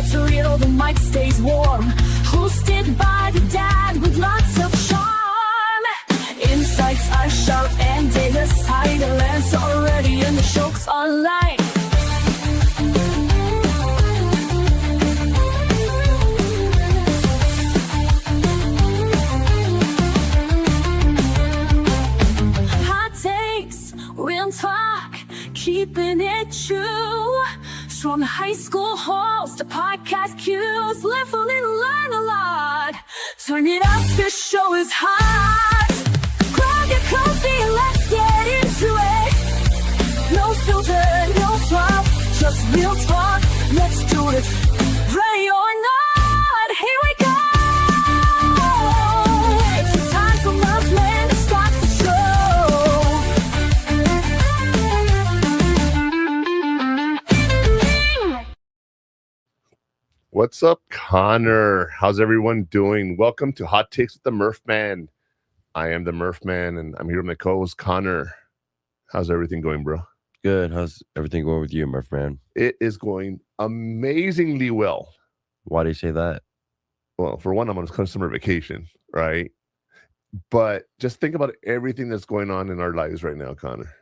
It's real, the mic stays warm. Hosted by the dad with lots of charm. Insights are sharp and data silence already, and the joke's online. Hot takes, real talk, keeping it true. From high school halls to podcast cues, live and learn a lot. Turn it up, this show is hot. Grab your coffee, let's get into it. No filter, no fluff, just real talk. Let's do it. Ready or not, here we go. It's the time for Murphman to start the show. What's up, Connor? How's everyone doing? Welcome to Hot Takes with the Murphman. I am the Murphman, and I'm here with my co-host, Connor. How's everything going, bro? Good. How's everything going with you, Murphman? It is going amazingly well. Why do you say that? Well, for one, I'm on a summer vacation, right? But just think about everything that's going on in our lives right now, Connor.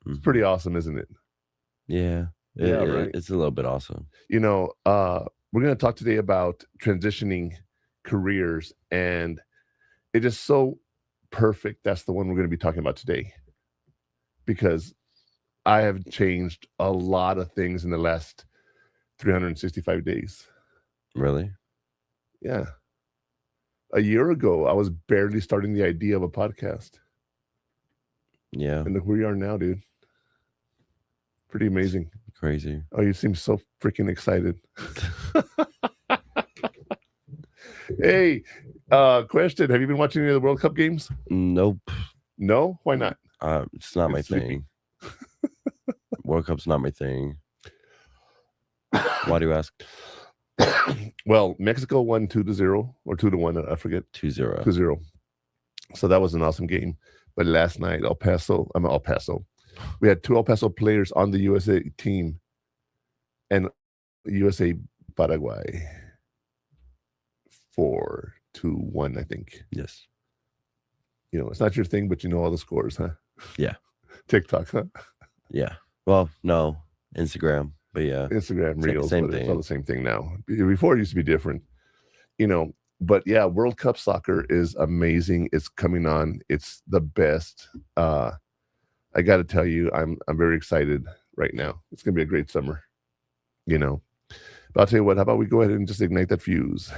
It's pretty awesome, isn't it? Yeah. Right. It's a little bit awesome. You know, we're going to talk today about transitioning careers, and it is so perfect. That's the one we're going to be talking about today, because I have changed a lot of things in the last 365 days. Really? Yeah. A year ago, I was barely starting the idea of a podcast. Yeah. And look where you are now, dude. Pretty amazing. Crazy. Oh, you seem so freaking excited. Hey, question. Have you been watching any of the World Cup games? Nope. No? Why not? It's not my sleepy. thing. World Cup's not my thing. Why do you ask? Well, Mexico won 2-0 or 2-1. I forget. 2-0. 2-0. So that was an awesome game. But last night, El Paso. We had two El Paso players on the USA team, and USA Paraguay 4-1, I think. Yes. You know, it's not your thing, but you know all the scores, huh? Yeah. TikTok, huh? Yeah. Well, no. Instagram. But yeah. Instagram Reels. Same but thing. It's all the same thing now. Before it used to be different, you know. But yeah, World Cup soccer is amazing. It's coming on. It's the best. I got to tell you, I'm very excited right now. It's going to be a great summer, you know. But I'll tell you what, how about we go ahead and just ignite that fuse?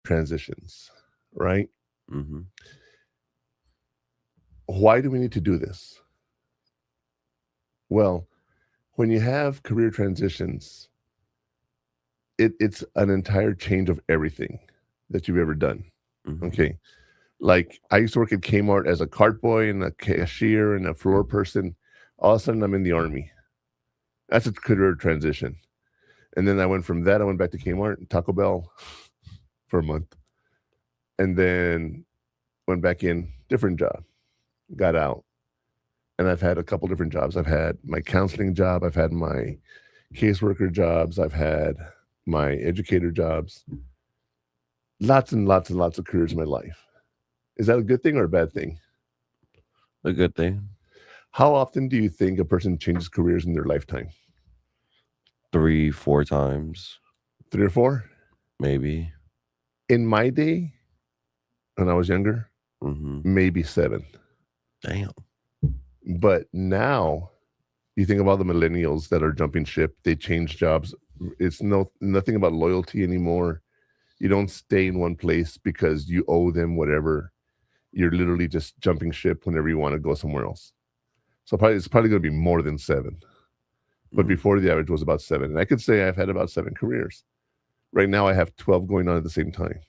Transitions, right? Mm-hmm. Why do we need to do this? Well, when you have career transitions, it's an entire change of everything that you've ever done. Mm-hmm. Okay. Like, I used to work at Kmart as a cart boy and a cashier and a floor person. All of a sudden, I'm in the Army. That's a career transition. And then I went from that, I went back to Kmart and Taco Bell for a month. And then went back in, different job, got out. And I've had a couple different jobs. I've had my counseling job. I've had my caseworker jobs. I've had my educator jobs. Lots and lots and lots of careers in my life. Is that a good thing or a bad thing? A good thing. How often do you think a person changes careers in their lifetime? 3-4 times. 3 or 4? Maybe. In my day, when I was younger, Mm-hmm. maybe 7. Damn. But now, you think about the millennials that are jumping ship. They change jobs. It's nothing about loyalty anymore. You don't stay in one place because you owe them whatever. You're literally just jumping ship whenever you want to go somewhere else. So it's probably going to be more than 7. But before, the average was about 7. And I could say I've had about 7 careers. Right now, I have 12 going on at the same time.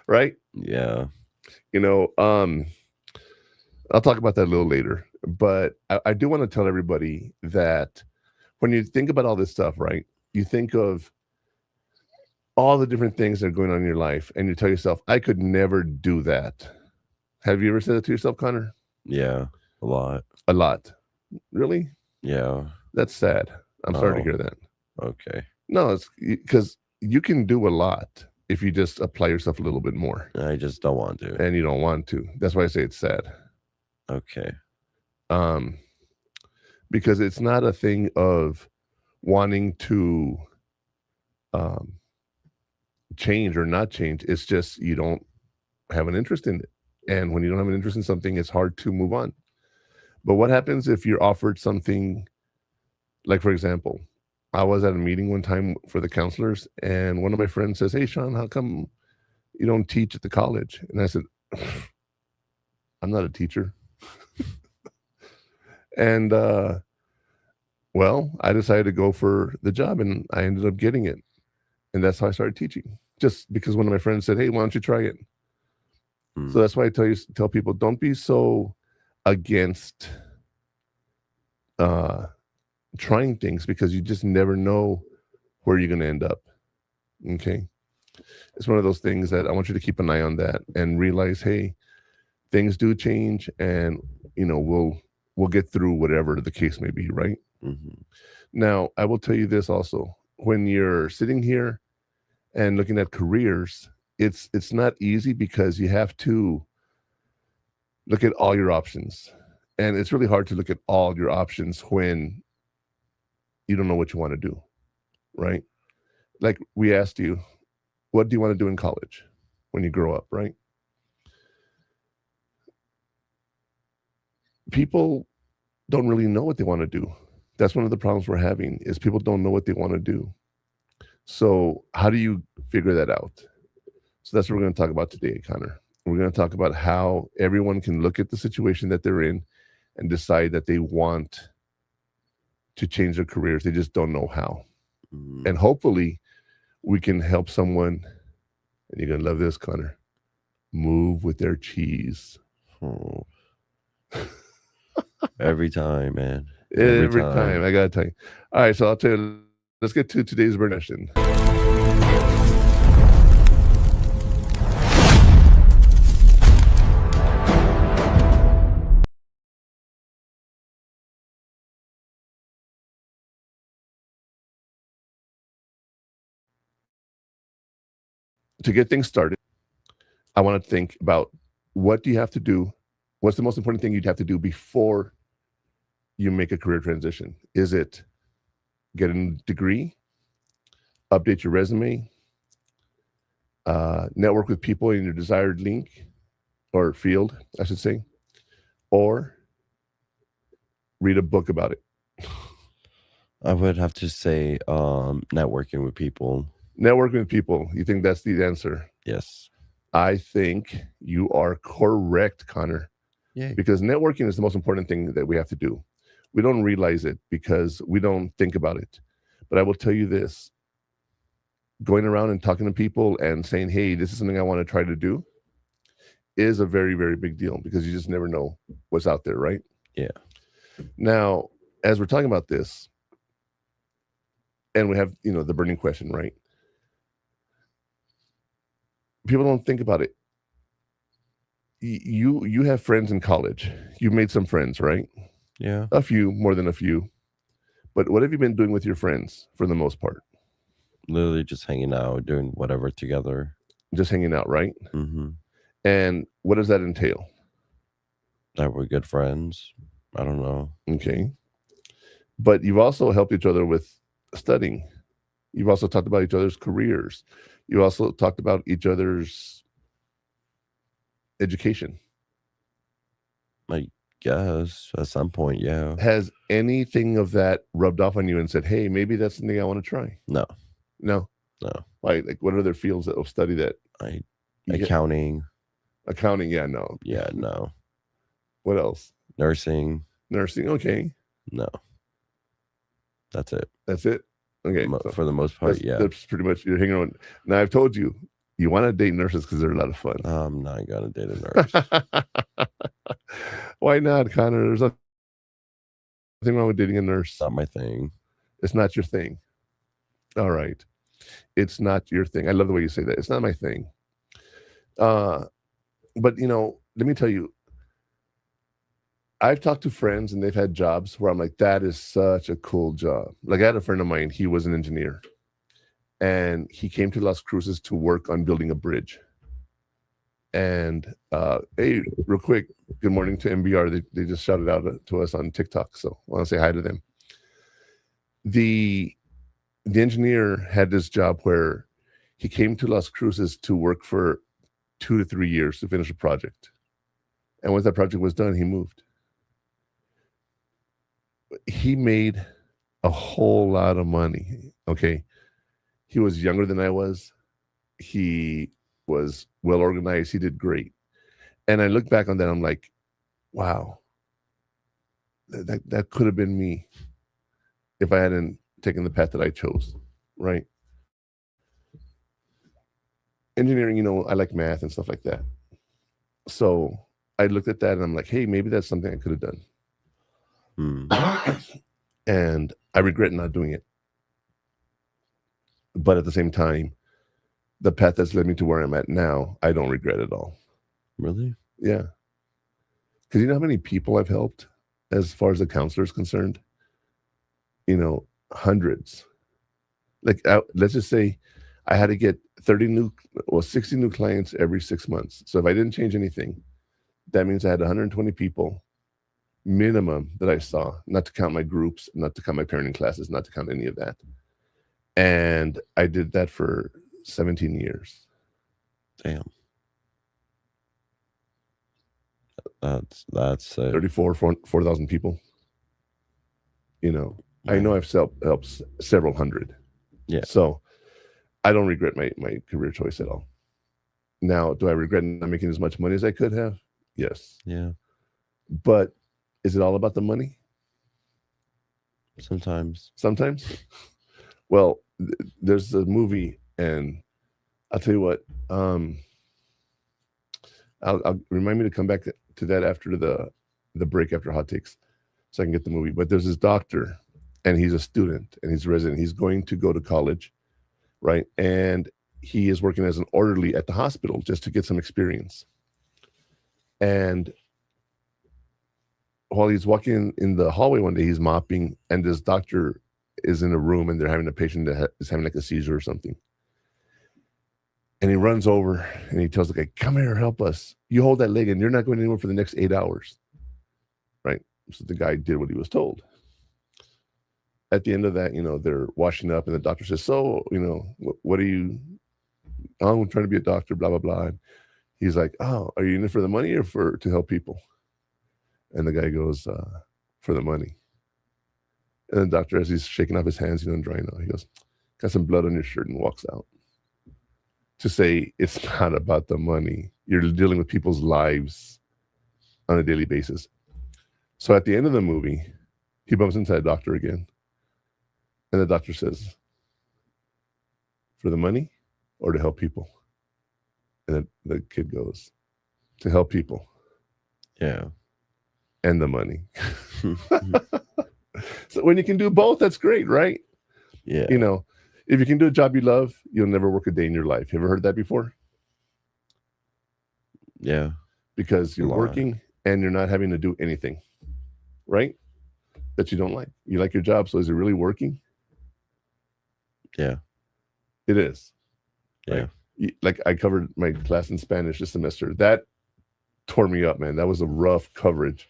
Right? Yeah. You know, I'll talk about that a little later. But I do want to tell everybody that when you think about all this stuff, right? You think of all the different things that are going on in your life, and you tell yourself, I could never do that. Have you ever said that to yourself, Connor? Yeah, a lot. A lot. Really? Yeah. That's sad. I'm sorry to hear that. Okay. No, it's because you can do a lot if you just apply yourself a little bit more. I just don't want to. And you don't want to. That's why I say it's sad. Okay. Because it's not a thing of wanting to change or not change. It's just you don't have an interest in it. And when you don't have an interest in something, it's hard to move on. But what happens if you're offered something, like, for example, I was at a meeting one time for the counselors, and one of my friends says, hey, Sean, how come you don't teach at the college? And I said, I'm not a teacher. And, well, I decided to go for the job, and I ended up getting it. And that's how I started teaching, just because one of my friends said, hey, why don't you try it? So that's why I tell people, don't be so against trying things, because you just never know where you're going to end up. Okay. It's one of those things that I want you to keep an eye on that and realize, hey, things do change, and we'll get through whatever the case may be, right? Mm-hmm. Now, I will tell you this also. When you're sitting here and looking at careers, it's not easy, because you have to look at all your options. And it's really hard to look at all your options when you don't know what you want to do, right? Like we asked you, what do you want to do in college when you grow up, right? People don't really know what they want to do. That's one of the problems we're having, is people don't know what they want to do. So how do you figure that out? So that's what we're going to talk about today, Connor. We're going to talk about how everyone can look at the situation that they're in and decide that they want to change their careers. They just don't know how. And hopefully we can help someone, and you're going to love this, Connor, move with their cheese. Oh. Every time, man. Every time. I got to tell you. All right, so I'll tell you, let's get to today's burn question. To get things started, I want to think about, what do you have to do? What's the most important thing you'd have to do before you make a career transition? Is it get a degree, update your resume, network with people in your desired link or field, I should say, or read a book about it? I would have to say networking with people. Networking with people. You think that's the answer? Yes. I think you are correct, Connor. Yay. Because networking is the most important thing that we have to do. We don't realize it because we don't think about it. But I will tell you this, going around and talking to people and saying, hey, this is something I want to try to do, is a very, very big deal, because you just never know what's out there, right? Yeah. Now, as we're talking about this, and we have, the burning question, right? People don't think about it. You have friends in college. You've made some friends, right? Yeah. A few, more than a few. But what have you been doing with your friends for the most part? Literally just hanging out, doing whatever together. Just hanging out, right? Mm-hmm. And what does that entail? That we're good friends. I don't know. Okay. But you've also helped each other with studying. You've also talked about each other's careers. You also talked about each other's education. I guess at some point, yeah. Has anything of that rubbed off on you and said, hey, maybe that's something I want to try? No. Why? Like, what other fields of study that? Accounting. Accounting, yeah, no. Yeah, no. What else? Nursing. Okay. No. That's it. That's it? Okay. For the most part, yeah. That's pretty much, you're hanging around. Now, I've told you, you want to date nurses because they're a lot of fun. I'm not going to date a nurse. Why not, Connor? There's nothing wrong with dating a nurse. Not my thing. It's not your thing. All right. It's not your thing. I love the way you say that. It's not my thing. But let me tell you, I've talked to friends and they've had jobs where I'm like, that is such a cool job. Like I had a friend of mine, he was an engineer and he came to Las Cruces to work on building a bridge. And hey, real quick, good morning to MBR. They just shouted out to us on TikTok. So I want to say hi to them. The engineer had this job where he came to Las Cruces to work for 2 to 3 years to finish a project. And once that project was done, he moved. He made a whole lot of money. Okay. He was younger than I was. He was well organized. He did great. And I look back on that, I'm like, wow, that could have been me if I hadn't taken the path that I chose, right? Engineering, I like math and stuff like that. So I looked at that and I'm like, hey, maybe that's something I could have done. And I regret not doing it. But at the same time, the path that's led me to where I'm at now, I don't regret at all. Really? Yeah. Because you know how many people I've helped as far as the counselor is concerned? Hundreds. Like, let's just say I had to get 60 new clients every 6 months. So if I didn't change anything, that means I had 120 people minimum that I saw, not to count my groups, not to count my parenting classes, not to count any of that. And I did that for 17 years. Damn. That's 4,000 people. I know I've helped several hundred. Yeah. So I don't regret my career choice at all. Now, do I regret not making as much money as I could have? Yes. Yeah. But is it all about the money? Sometimes. Well, there's a movie, and I'll tell you what. I'll remind me to come back to that after the break after hot takes, so I can get the movie. But there's this doctor, and he's a student, and he's a resident. He's going to go to college, right? And he is working as an orderly at the hospital just to get some experience. And while he's walking in the hallway one day, he's mopping, and this doctor is in a room, and they're having a patient that is having like a seizure or something. And he runs over and he tells the guy, come here, help us. You hold that leg and you're not going anywhere for the next 8 hours. Right? So the guy did what he was told. At the end of that, they're washing up and the doctor says, so, what are you? Oh, I'm trying to be a doctor, blah, blah, blah. And he's like, oh, are you in it for the money or to help people? And the guy goes, for the money. And the doctor, as he's shaking off his hands, and drying out, he goes, got some blood on your shirt, and walks out. To say it's not about the money. You're dealing with people's lives on a daily basis. So at the end of the movie, he bumps into that doctor again. And the doctor says, for the money or to help people? And the kid goes, to help people. Yeah. And the money. So when you can do both, that's great, right? Yeah. If you can do a job you love, you'll never work a day in your life. You ever heard that before? Yeah. Because you're working and you're not having to do anything, right? That you don't like. You like your job, so is it really working? Yeah. It is. Yeah. Right? Like I covered my class in Spanish this semester. That tore me up, man. That was a rough coverage.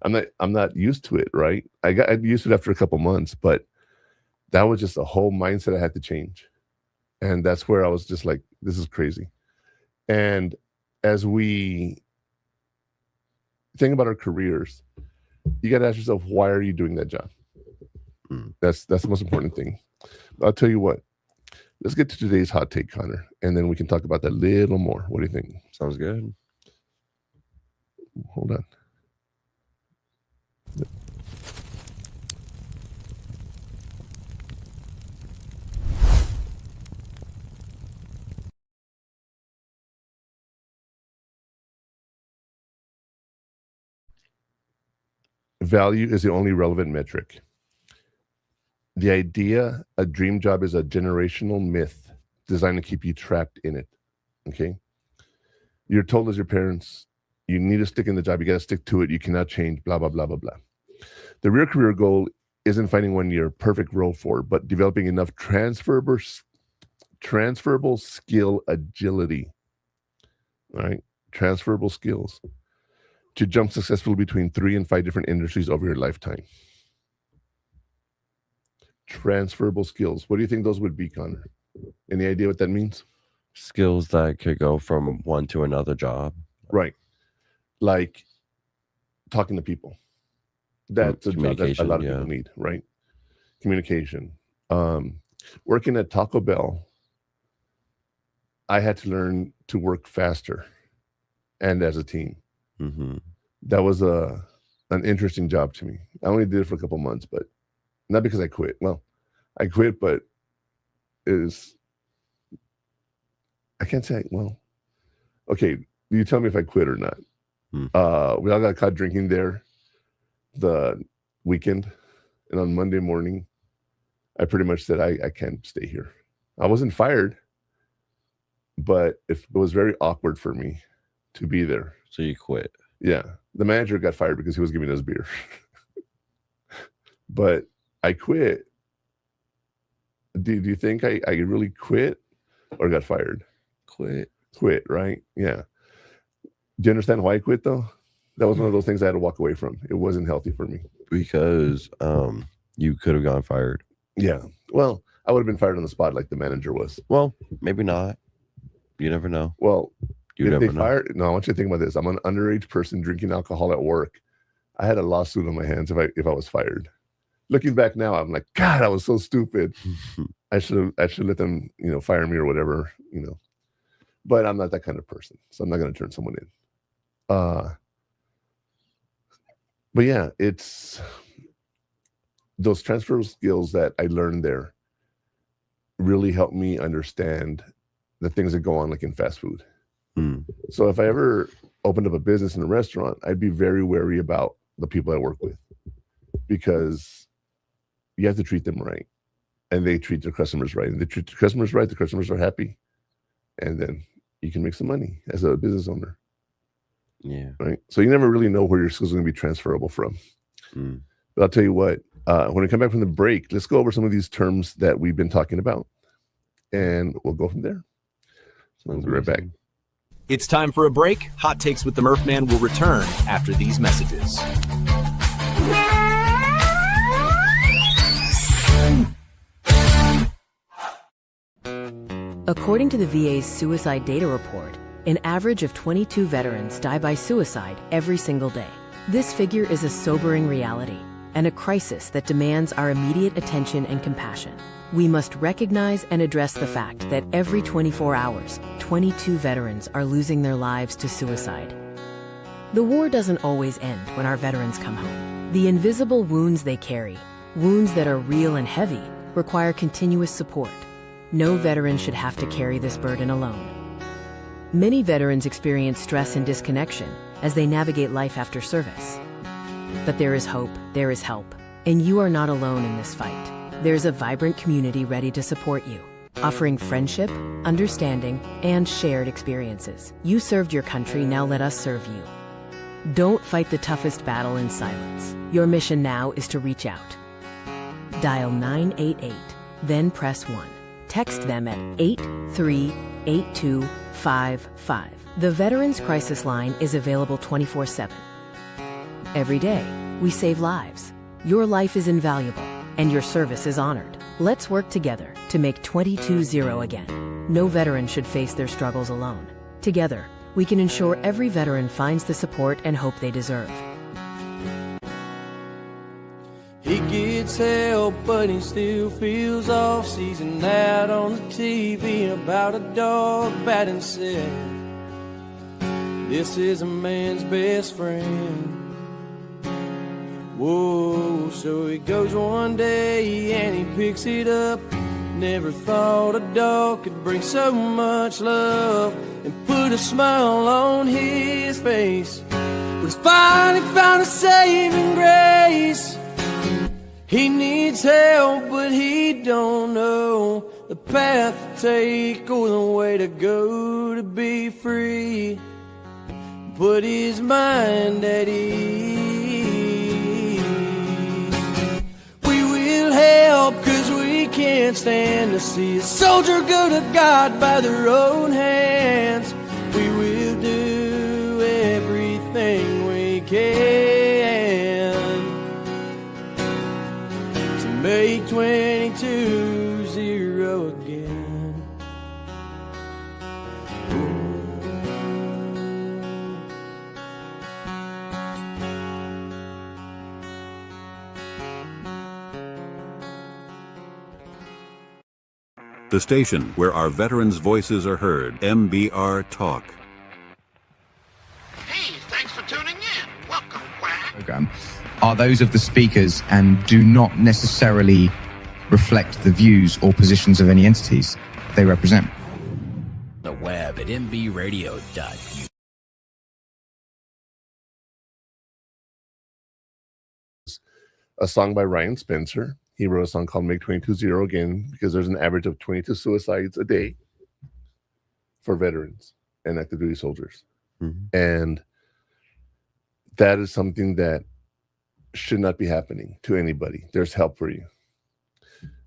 I'm not used to it, right? I got used to it after a couple months, but that was just a whole mindset I had to change. And that's where I was just like, this is crazy. And as we think about our careers, you got to ask yourself, why are you doing that job? That's the most important thing. I'll tell you what, let's get to today's hot take, Connor, and then we can talk about that a little more. What do you think? Sounds good. Hold on. Value is the only relevant metric. The idea a dream job is a generational myth designed to keep you trapped in it. Okay. You're told as your parents, you need to stick in the job. You got to stick to it. You cannot change, blah, blah, blah, blah, blah. The real career goal isn't finding one your perfect role for, but developing enough transferable skill agility. All right. Transferable skills to jump successfully between 3 and 5 different industries over your lifetime. Transferable skills. What do you think those would be, Connor? Any idea what that means? Skills that could go from one to another job. Right. Like talking to people. That's a job that a lot of people need, right? Communication. Working at Taco Bell, I had to learn to work faster and as a team. Mm-hmm. That was an interesting job to me. I only did it for a couple months, but not because I quit. Well, I quit, but I can't say, well, okay, you tell me if I quit or not. We all got caught drinking there the weekend, and on Monday morning, I pretty much said, I can't stay here. I wasn't fired, but it was very awkward for me to be there. So you quit? Yeah. The manager got fired because he was giving us beer. But I quit. Do you think I really quit or got fired? Quit, right? Yeah. Do you understand why I quit, though? That was one of those things I had to walk away from. It wasn't healthy for me. Because you could have gone fired. Yeah. Well, I would have been fired on the spot like the manager was. Well, maybe not. You never know. Well, you if never they know. fired, no, I want you to think about this. I'm an underage person drinking alcohol at work. I had a lawsuit on my hands if I was fired. Looking back now, I'm like, God, I was so stupid. I should let them, fire me or whatever, But I'm not that kind of person, so I'm not going to turn someone in. But yeah, it's those transferable skills that I learned there really helped me understand the things that go on, like in fast food. So if I ever opened up a business in a restaurant, I'd be very wary about the people I work with, because you have to treat them right, and they treat their customers right. And they treat the customers right, the customers are happy, and then you can make some money as a business owner. Yeah. Right. So you never really know where your skills are going to be transferable from. But I'll tell you what, when we come back from the break, let's go over some of these terms that we've been talking about, and we'll go from there. So we'll be right back. It's time for a break. Hot Takes with the Murphman will return after these messages. According to the VA's suicide data report, an average of 22 veterans die by suicide every single day. This figure is a sobering reality and a crisis that demands our immediate attention and compassion. We must recognize and address the fact that every 24 hours, 22 veterans are losing their lives to suicide. The war doesn't always end when our veterans come home. The invisible wounds they carry, wounds that are real and heavy, require continuous support. No veteran should have to carry this burden alone. Many veterans experience stress and disconnection as they navigate life after service. But there is hope, there is help, and you are not alone in this fight. There's a vibrant community ready to support you, offering friendship, understanding, and shared experiences. You served your country, now let us serve you. Don't fight the toughest battle in silence. Your mission now is to reach out. Dial 988, then press 1. Text them at 838255. The Veterans Crisis Line is available 24/7. Every day, we save lives. Your life is invaluable, and your service is honored. Let's work together to make 22-0 again. No veteran should face their struggles alone. Together, we can ensure every veteran finds the support and hope they deserve. He gets help, but he still feels off season out on the TV about a dog batting said, this is a man's best friend. Whoa, so he goes one day and he picks it up. Never thought a dog could bring so much love and put a smile on his face. But he's finally found a saving grace. He needs help, but he don't know the path to take or the way to go to be free. Put his mind at ease. We will help, 'cause we can't stand to see a soldier go to God by their own hands. We will do everything we can to make 22-0 again. The station where our veterans' voices are heard, MBR Talk. Hey, thanks for tuning in. Welcome, Quack. Program are those of the speakers and do not necessarily reflect the views or positions of any entities they represent. The web at mbradio.u. A song by Ryan Spencer. He wrote a song called Make 22-0 Again, because there's an average of 22 suicides a day for veterans and active duty soldiers. Mm-hmm. And that is something that should not be happening to anybody. There's help for you.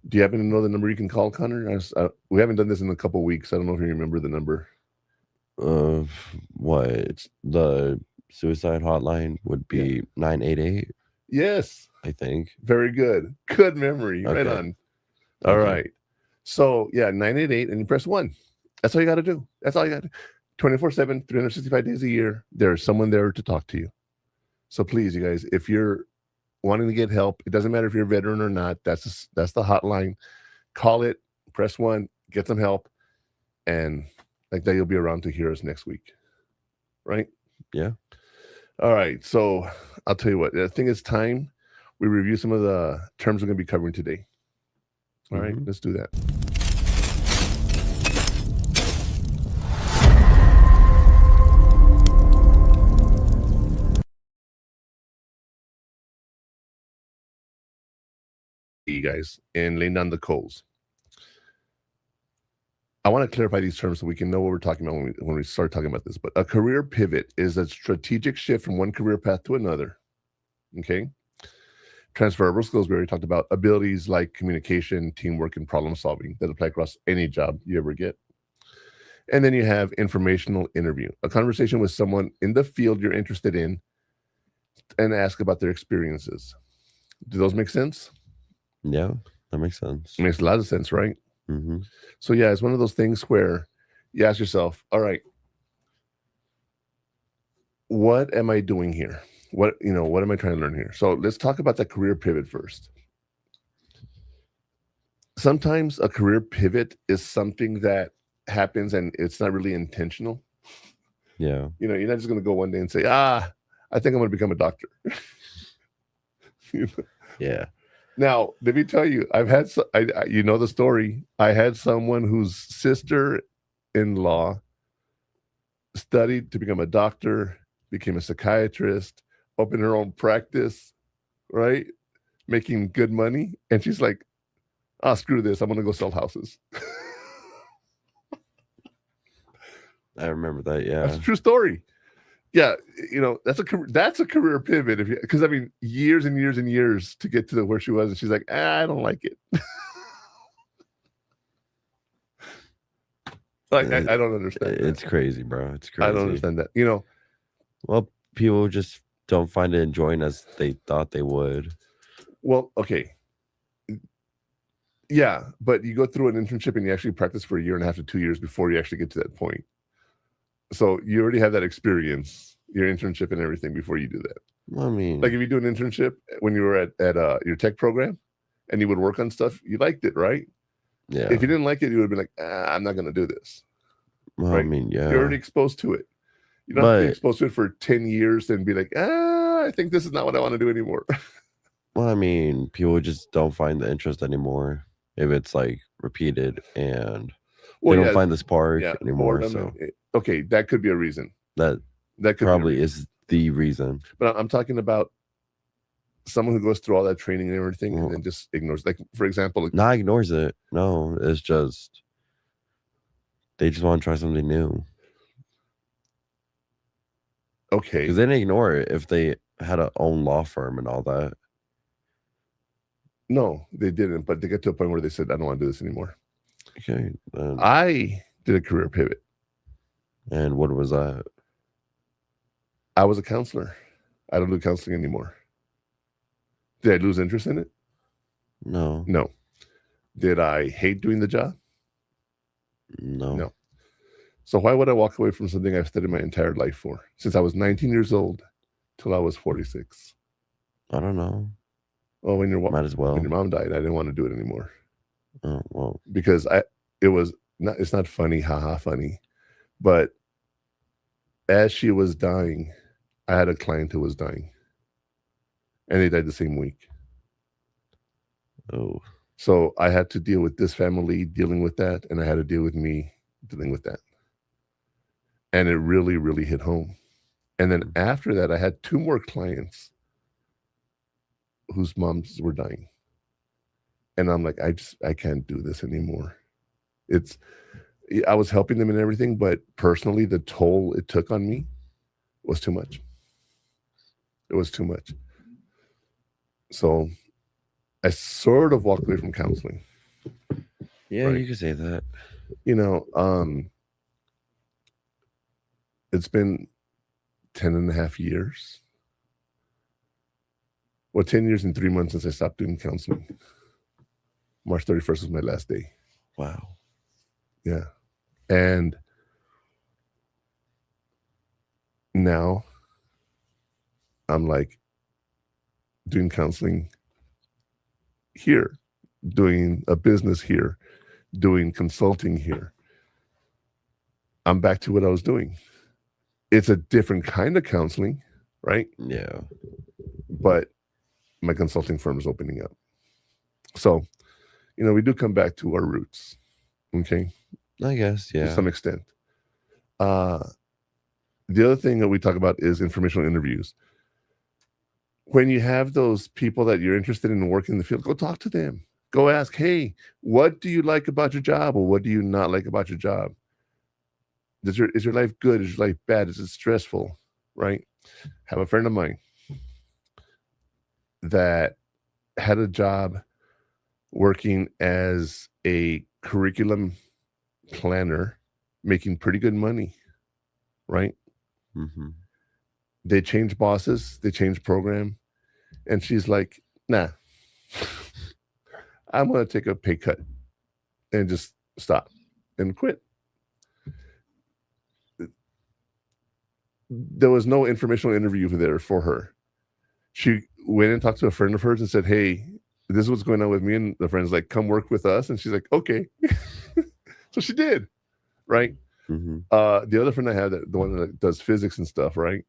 Do you happen to know the number you can call, Connor? We haven't done this in a couple of weeks. I don't know if you remember the number. What? The suicide hotline would be 988. Yes. I think. Very good. Good memory. Okay. Right on. All right. So, yeah, 988, and you press 1. That's all you got to do. That's all you got to do. 24/7, 365 days a year, there's someone there to talk to you. So please, you guys, if you're wanting to get help, it doesn't matter if you're a veteran or not. That's the hotline. Call it, press 1, get some help, and like that, you'll be around to hear us next week. Right? Yeah. All right. So I'll tell you what. I think it's time we review some of the terms we're going to be covering today. All right, let's do that. You guys, and laying down the coals. I want to clarify these terms so we can know what we're talking about when we start talking about this. But a career pivot is a strategic shift from one career path to another. Okay. Transferable skills, we already talked about abilities like communication, teamwork, and problem solving that apply across any job you ever get. And then you have informational interview, a conversation with someone in the field you're interested in and ask about their experiences. Do those make sense? Yeah, that makes sense. It makes a lot of sense, right? Mm-hmm. So yeah, it's one of those things where you ask yourself, all right, what am I doing here? What am I trying to learn here? So let's talk about that career pivot first. Sometimes a career pivot is something that happens and it's not really intentional. Yeah. You're not just going to go one day and say, I think I'm going to become a doctor. Yeah. Now, let me tell you, I've had, you know the story. I had someone whose sister-in-law studied to become a doctor, became a psychiatrist, opened her own practice, right? Making good money. And she's like, screw this. I'm going to go sell houses. I remember that. Yeah. That's a true story. Yeah. That's a career pivot. Because I mean, years and years and years to get to where she was. And she's like, I don't like it. Like, I don't understand. It's crazy, bro. It's crazy. I don't understand that. Well, people just don't find it enjoying as they thought they would. Well, okay. Yeah, but you go through an internship and you actually practice for 1.5 years to 2 years before you actually get to that point. So you already have that experience, your internship and everything before you do that. Well, I mean, like if you do an internship when you were at your tech program and you would work on stuff, you liked it, right? Yeah. If you didn't like it, you would be like, I'm not going to do this. Well, right? I mean, yeah. You're already exposed to it. You don't have to be exposed to it for 10 years and be like, I think this is not what I want to do anymore. Well, I mean, people just don't find the interest anymore if it's like repeated and they don't find the spark anymore. Okay, that could be a reason. That could probably is the reason. But I'm talking about someone who goes through all that training and everything and then just ignores, like, for example, not ignores it. No, it's just they just want to try something new. Okay. Because they didn't ignore it if they had a own law firm and all that. No, they didn't. But they get to a point where they said, I don't want to do this anymore. Okay. I did a career pivot. And what was that? I was a counselor. I don't do counseling anymore. Did I lose interest in it? No. No. Did I hate doing the job? No. No. So why would I walk away from something I've studied my entire life for? Since I was 19 years old till I was 46. I don't know. Well, might as well. When your mom died, I didn't want to do it anymore. Oh, well. Because it's not funny, haha funny. But as she was dying, I had a client who was dying. And they died the same week. Oh. So I had to deal with this family dealing with that, and I had to deal with me dealing with that. And it really, really hit home. And then after that, I had 2 more clients whose moms were dying. And I'm like, I can't do this anymore. I was helping them and everything, but personally, the toll it took on me was too much. It was too much. So I sort of walked away from counseling. Yeah, right? You could say that. You know, it's been 10 and a half years. Well, 10 years and 3 months since I stopped doing counseling. March 31st was my last day. Wow. Yeah. And now I'm like doing counseling here, doing a business here, doing consulting here. I'm back to what I was doing. It's a different kind of counseling, right? Yeah. But my consulting firm is opening up. So, we do come back to our roots. Okay. I guess, yeah. To some extent. The other thing that we talk about is informational interviews. When you have those people that you're interested in working in the field, go talk to them. Go ask, hey, what do you like about your job, or what do you not like about your job? Is your life good? Is your life bad? Is it stressful? Right? Have a friend of mine that had a job working as a curriculum planner, making pretty good money, right? Mm-hmm. They changed bosses, they changed program, and she's like, nah, I'm going to take a pay cut and just stop and quit. There was no informational interview there for her. She went and talked to a friend of hers and said, hey, this is what's going on with me. And the friend's like, come work with us. And she's like, okay. So she did, right? Mm-hmm. The other friend I had, the one that does physics and stuff, right?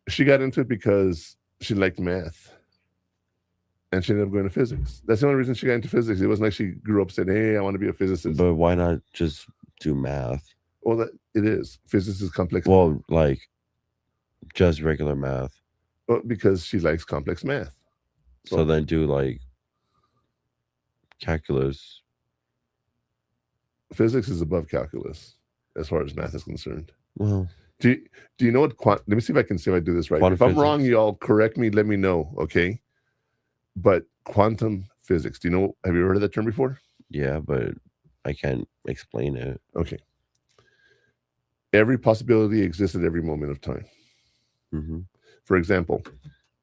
She got into it because she liked math. And she ended up going to physics. That's the only reason she got into physics. It wasn't like she grew up saying, hey, I want to be a physicist. But why not just do math? Well, it is. Physics is complex. Well, like just regular math. Well, because she likes complex math. So then do like calculus. Physics is above calculus as far as math is concerned. Well, do you know what let me see if I can see if I do this right. If I'm wrong, y'all correct me, let me know, okay? But quantum physics, have you ever heard of that term before? Yeah, but I can't explain it. Okay. Every possibility exists at every moment of time. Mm-hmm. For example,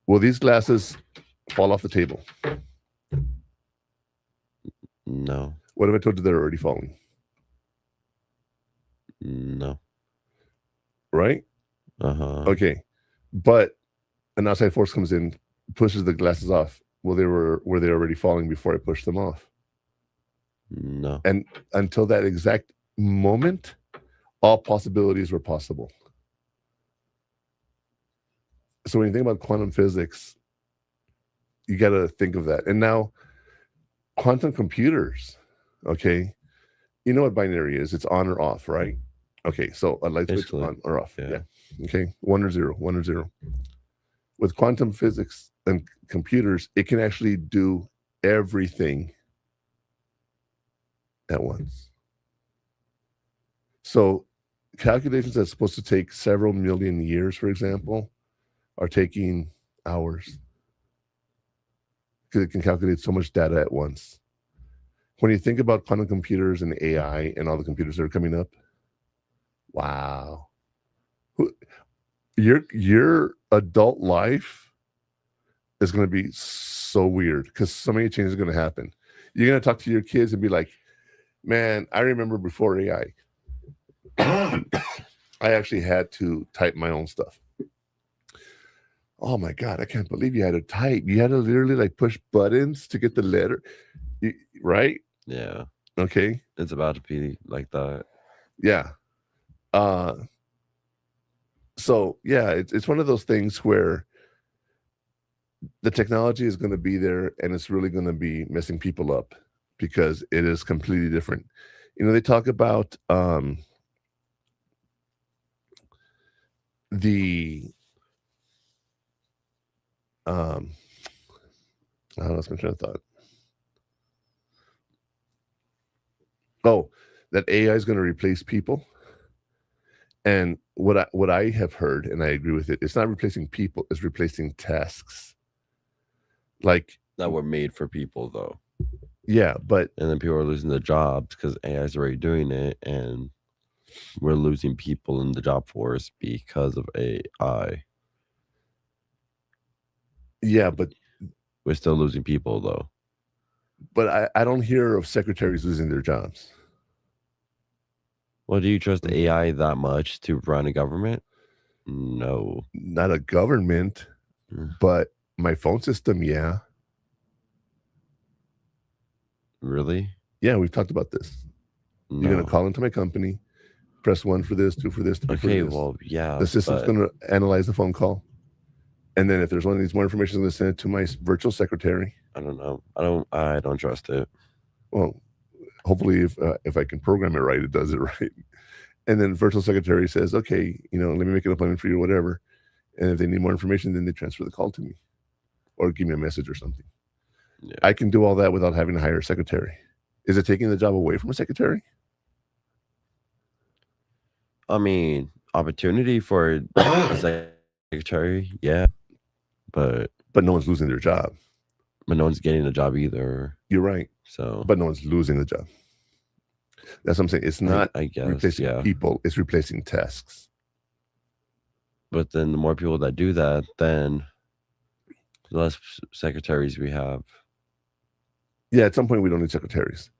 will these glasses fall off the table? No. What if I told you they're already falling? No. Right? Uh-huh. Okay. But an outside force comes in, pushes the glasses off. Well, were they already falling before I pushed them off? No. And until that exact moment, all possibilities were possible. So when you think about quantum physics, you got to think of that. And now, quantum computers, okay, you know what binary is? It's on or off, right? Okay, so a light switch on or off. Yeah. Okay, 1 or 0, 1 or 0. With quantum physics and computers, it can actually do everything at once. So calculations that's supposed to take several million years, for example, are taking hours because it can calculate so much data at once. When you think about quantum computers and AI and all the computers that are coming up, wow. Your adult life is going to be so weird because so many changes are going to happen. You're going to talk to your kids and be like, man, I remember before AI, I actually had to type my own stuff. Oh my God, I can't believe you had to type. You had to literally like push buttons to get the letter, right? Yeah. Okay. It's about to be like that. Yeah. So yeah, it's one of those things where the technology is going to be there and it's really going to be messing people up because it is completely different. You know, they talk about I lost my train of thought. Oh, that AI is going to replace people. And what I have heard, and I agree with it, it's not replacing people, it's replacing tasks. Like that were made for people though. Yeah, but and then people are losing their jobs because AI is already doing it, and we're losing people in the job force because of AI. Yeah, but we're still losing people though. But I don't hear of secretaries losing their jobs. Well, do you trust AI that much to run a government? No. Not a government, but my phone system, yeah. Really? Yeah, we've talked about this. No. You're going to call into my company, press 1 for this, 2 for this, 3 for this. Okay, well, yeah. The system's going to analyze the phone call. And then if there's one that needs more information, I'm going to send it to my virtual secretary. I don't know. I don't trust it. Well, hopefully if I can program it right, it does it right. And then virtual secretary says, okay, you know, let me make an appointment for you or whatever. And if they need more information, then they transfer the call to me or give me a message or something. Yeah. I can do all that without having to hire a secretary. Is it taking the job away from a secretary? I mean, opportunity for a secretary, yeah. But no one's losing their job. But no one's getting a job either. You're right. So, but no one's losing the job. That's what I'm saying. It's not I guess, replacing people. It's replacing tasks. But then the more people that do that, then the less secretaries we have. Yeah, at some point we don't need secretaries.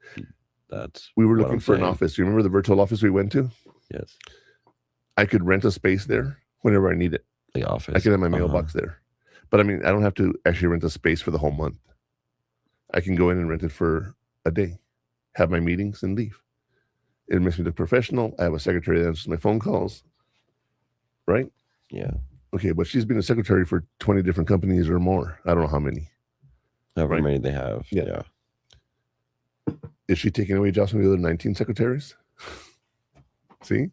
We were looking for an office. You remember the virtual office we went to? Yes. I could rent a space there whenever I need it. The office. I could have my mailbox there. But I mean, I don't have to actually rent a space for the whole month. I can go in and rent it for a day, have my meetings, and leave. It makes me look professional. I have a secretary that answers my phone calls. Right? Yeah. Okay, but she's been a secretary for 20 different companies or more. I don't know how many. However many they have. Yeah. Is she taking away jobs from the other 19 secretaries? See?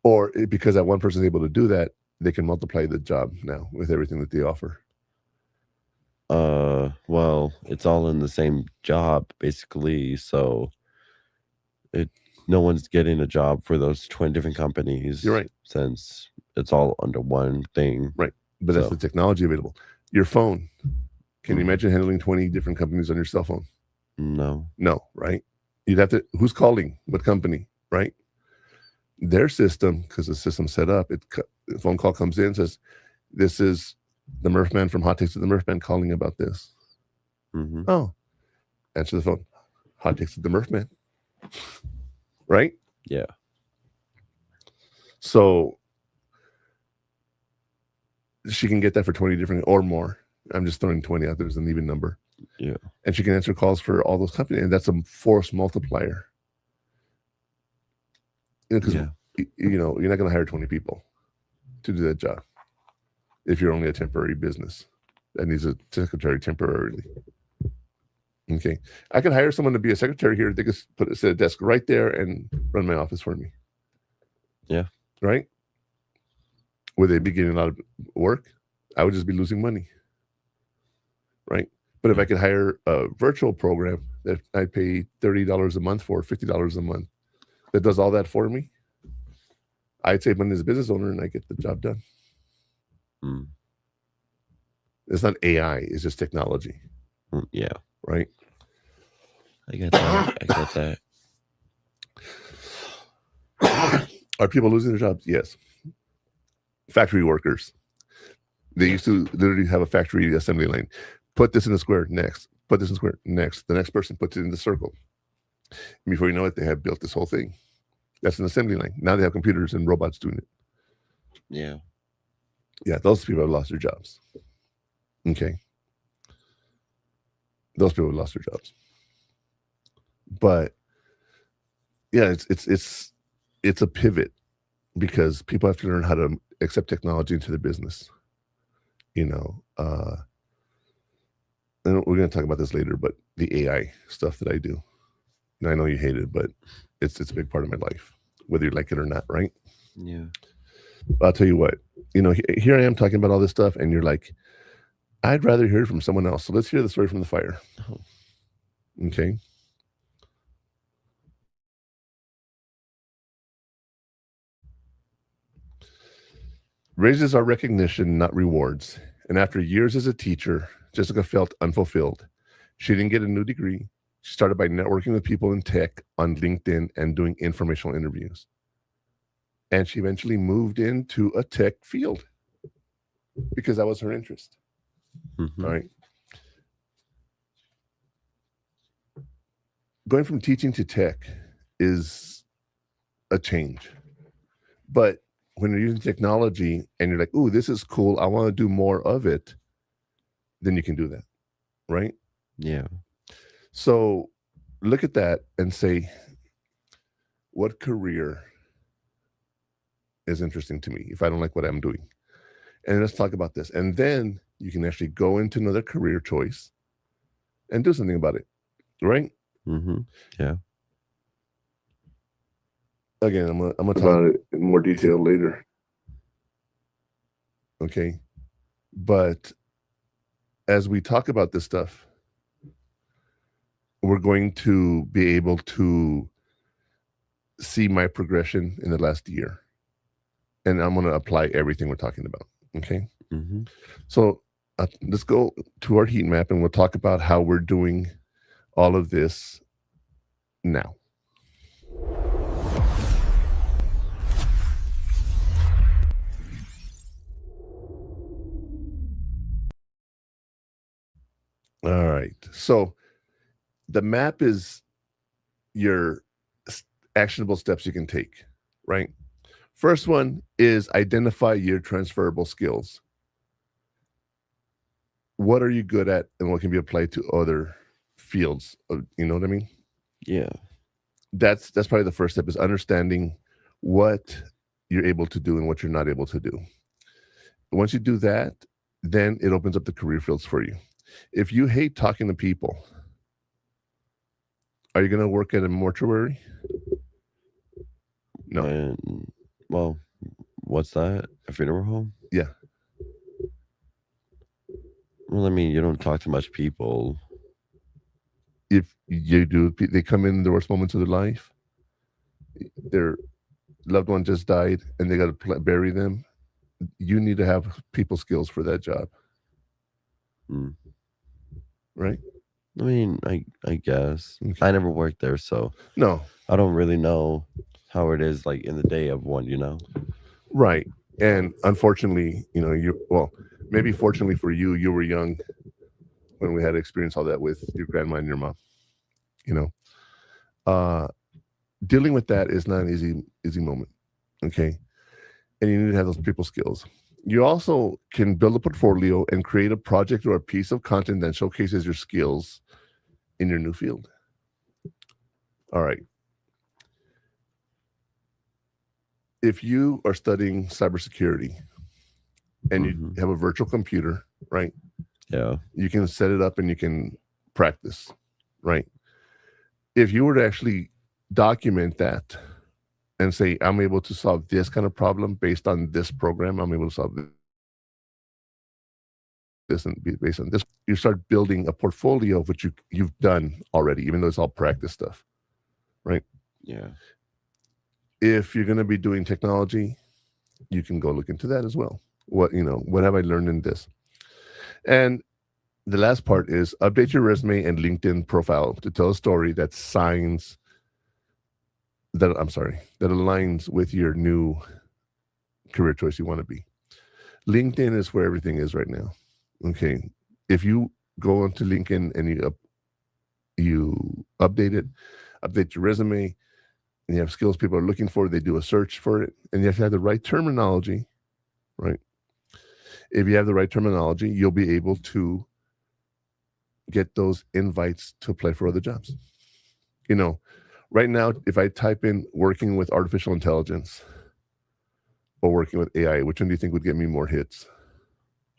Or because that one person is able to do that, they can multiply the job now with everything that they offer. Well, it's all in the same job, basically. So no one's getting a job for those 20 different companies. You're right. Since it's all under one thing. Right. But that's the technology available. Your phone. Can you imagine handling 20 different companies on your cell phone? No. No, right? You'd have to, who's calling? What company, right? Their system, because the system's set up, the phone call comes in, says, this is the Murphman from Takes With The Murphman calling about this. Mm-hmm. Oh, answer the phone. Takes With The Murphman. Right? Yeah. So she can get that for 20 different or more. I'm just throwing 20 out there as an even number. Yeah. And she can answer calls for all those companies. And that's a force multiplier. Because you know, you're not going to hire 20 people to do that job if you're only a temporary business that needs a secretary temporarily. Okay, I could hire someone to be a secretary here. They could set a desk right there and run my office for me. Yeah. Right? Would they be getting a lot of work, I would just be losing money, right? But if I could hire a virtual program that I pay $30 a month for, $50 a month, that does all that for me, I'd save money as a business owner and I get the job done. It's not AI, it's just technology. Yeah. Right? I get that. Are people losing their jobs? Yes. Factory workers. They used to literally have a factory assembly line. Put this in the square, next. Put this in the square, next. The next person puts it in the circle. And before you know it, they have built this whole thing. That's an assembly line. Now they have computers and robots doing it. Yeah. Yeah, those people have lost their jobs. Okay. Those people have lost their jobs. But yeah, it's a pivot because people have to learn how to accept technology into their business. And we're going to talk about this later, but the AI stuff that I do. And I know you hate it, but it's a big part of my life, whether you like it or not, right? Yeah. But I'll tell you what, here I am talking about all this stuff, and you're like, I'd rather hear it from someone else. So let's hear the story from the fire. Okay. Raises are recognition, not rewards. And after years as a teacher, Jessica felt unfulfilled. She didn't get a new degree. She started by networking with people in tech on LinkedIn and doing informational interviews. And she eventually moved into a tech field because that was her interest. Mm-hmm. All right. Going from teaching to tech is a change. But when you're using technology and you're like, ooh, this is cool, I want to do more of it, then you can do that. Right? Yeah. So look at that and say, what career is interesting to me if I don't like what I'm doing? And let's talk about this. And then you can actually go into another career choice and do something about it. Right? Mm-hmm. Yeah. Again, I'm gonna talk about it in more detail later. Okay. But as we talk about this stuff, we're going to be able to see my progression in the last year. And I'm going to apply everything we're talking about. Okay. Mm-hmm. So let's go to our heat map and we'll talk about how we're doing all of this now. All right. So the map is your actionable steps you can take, right? First one is identify your transferable skills. What are you good at and what can be applied to other fields? You know what I mean? Yeah. That's probably the first step, is understanding what you're able to do and what you're not able to do. Once you do that, then it opens up the career fields for you. If you hate talking to people, are you going to work at a mortuary? No. Well, what's that? A funeral home? Yeah. Well, I mean, you don't talk to much people. If you do, they come in the worst moments of their life. Their loved one just died and they got to bury them. You need to have people skills for that job. Right? I mean, I guess. Okay. I never worked there, so no, I don't really know how it is like in the day of one, Right. And unfortunately, maybe fortunately for you, you were young when we had to experience all that with your grandma and your mom. Dealing with that is not an easy moment. Okay. And you need to have those people skills. You also can build a portfolio and create a project or a piece of content that showcases your skills in your new field. All right. If you are studying cybersecurity and you have a virtual computer, right? Yeah. You can set it up and you can practice, right? If you were to actually document that and say, I'm able to solve this kind of problem based on this program, I'm able to solve this and based on this. You start building a portfolio of what you've done already, even though it's all practice stuff, right? Yeah. If you're going to be doing technology, you can go look into that as well. What have I learned in this? And the last part is update your resume and LinkedIn profile to tell a story that aligns with your new career choice you want to be. LinkedIn is where everything is right now. Okay. If you go onto LinkedIn and you update your resume, and you have skills people are looking for, they do a search for it, and you have to have the right terminology, right? If you have the right terminology, you'll be able to get those invites to apply for other jobs. Right now, if I type in working with artificial intelligence or working with AI, which one do you think would get me more hits?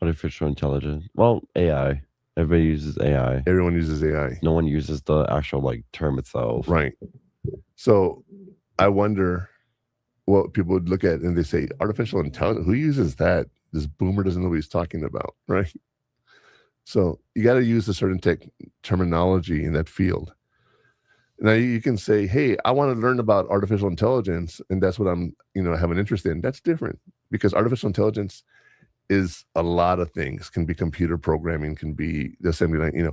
Artificial intelligence. Well, AI. Everybody uses AI. Everyone uses AI. No one uses the actual term itself. Right. So I wonder what people would look at and they say, artificial intelligence, who uses that? This boomer doesn't know what he's talking about, right? So you got to use a certain terminology in that field. Now you can say, hey, I want to learn about artificial intelligence, and that's what I'm, have an interest in. That's different, because artificial intelligence is a lot of things. Can be computer programming, can be the assembly line.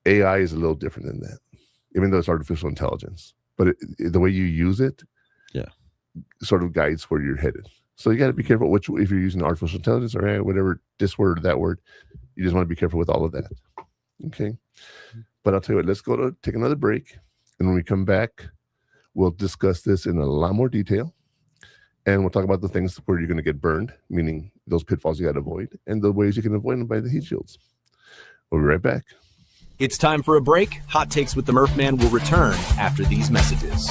AI is a little different than that, even though it's artificial intelligence. But the way you use it, sort of guides where you're headed. So you got to be careful if you're using artificial intelligence or whatever, this word or that word. You just want to be careful with all of that. Okay. But I'll tell you what, let's take another break. And when we come back, we'll discuss this in a lot more detail. And we'll talk about the things where you're going to get burned, meaning those pitfalls you got to avoid, and the ways you can avoid them by the heat shields. We'll be right back. It's time for a break. Hot Takes with the Murphman will return after these messages.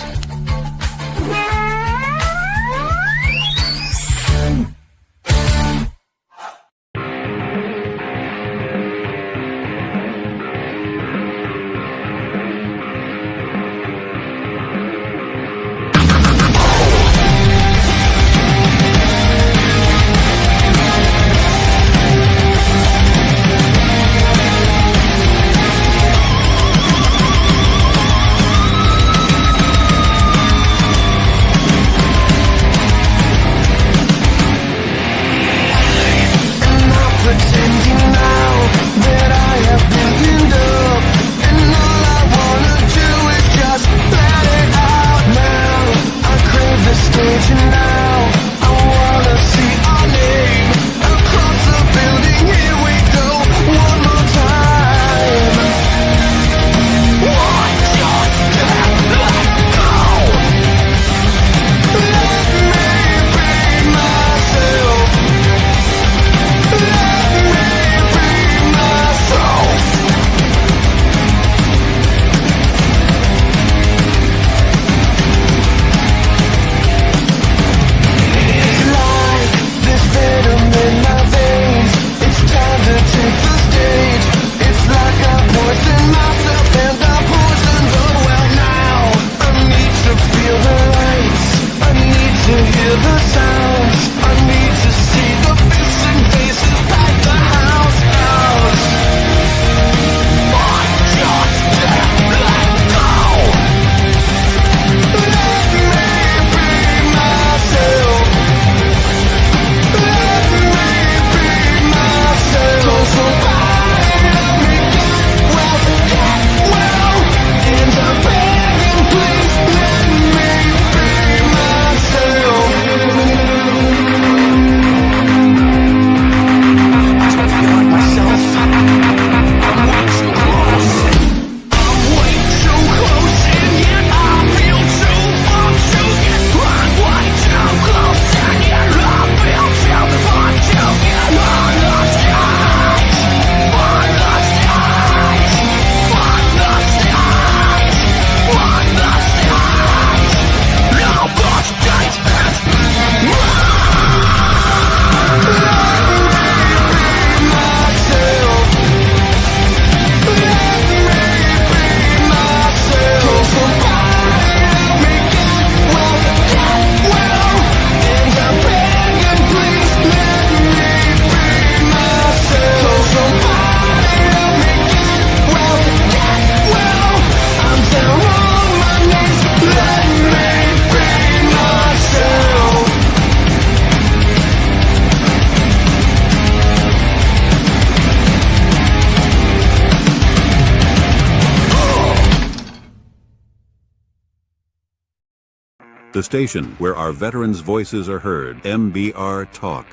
The station where our veterans' voices are heard. MBR Talk.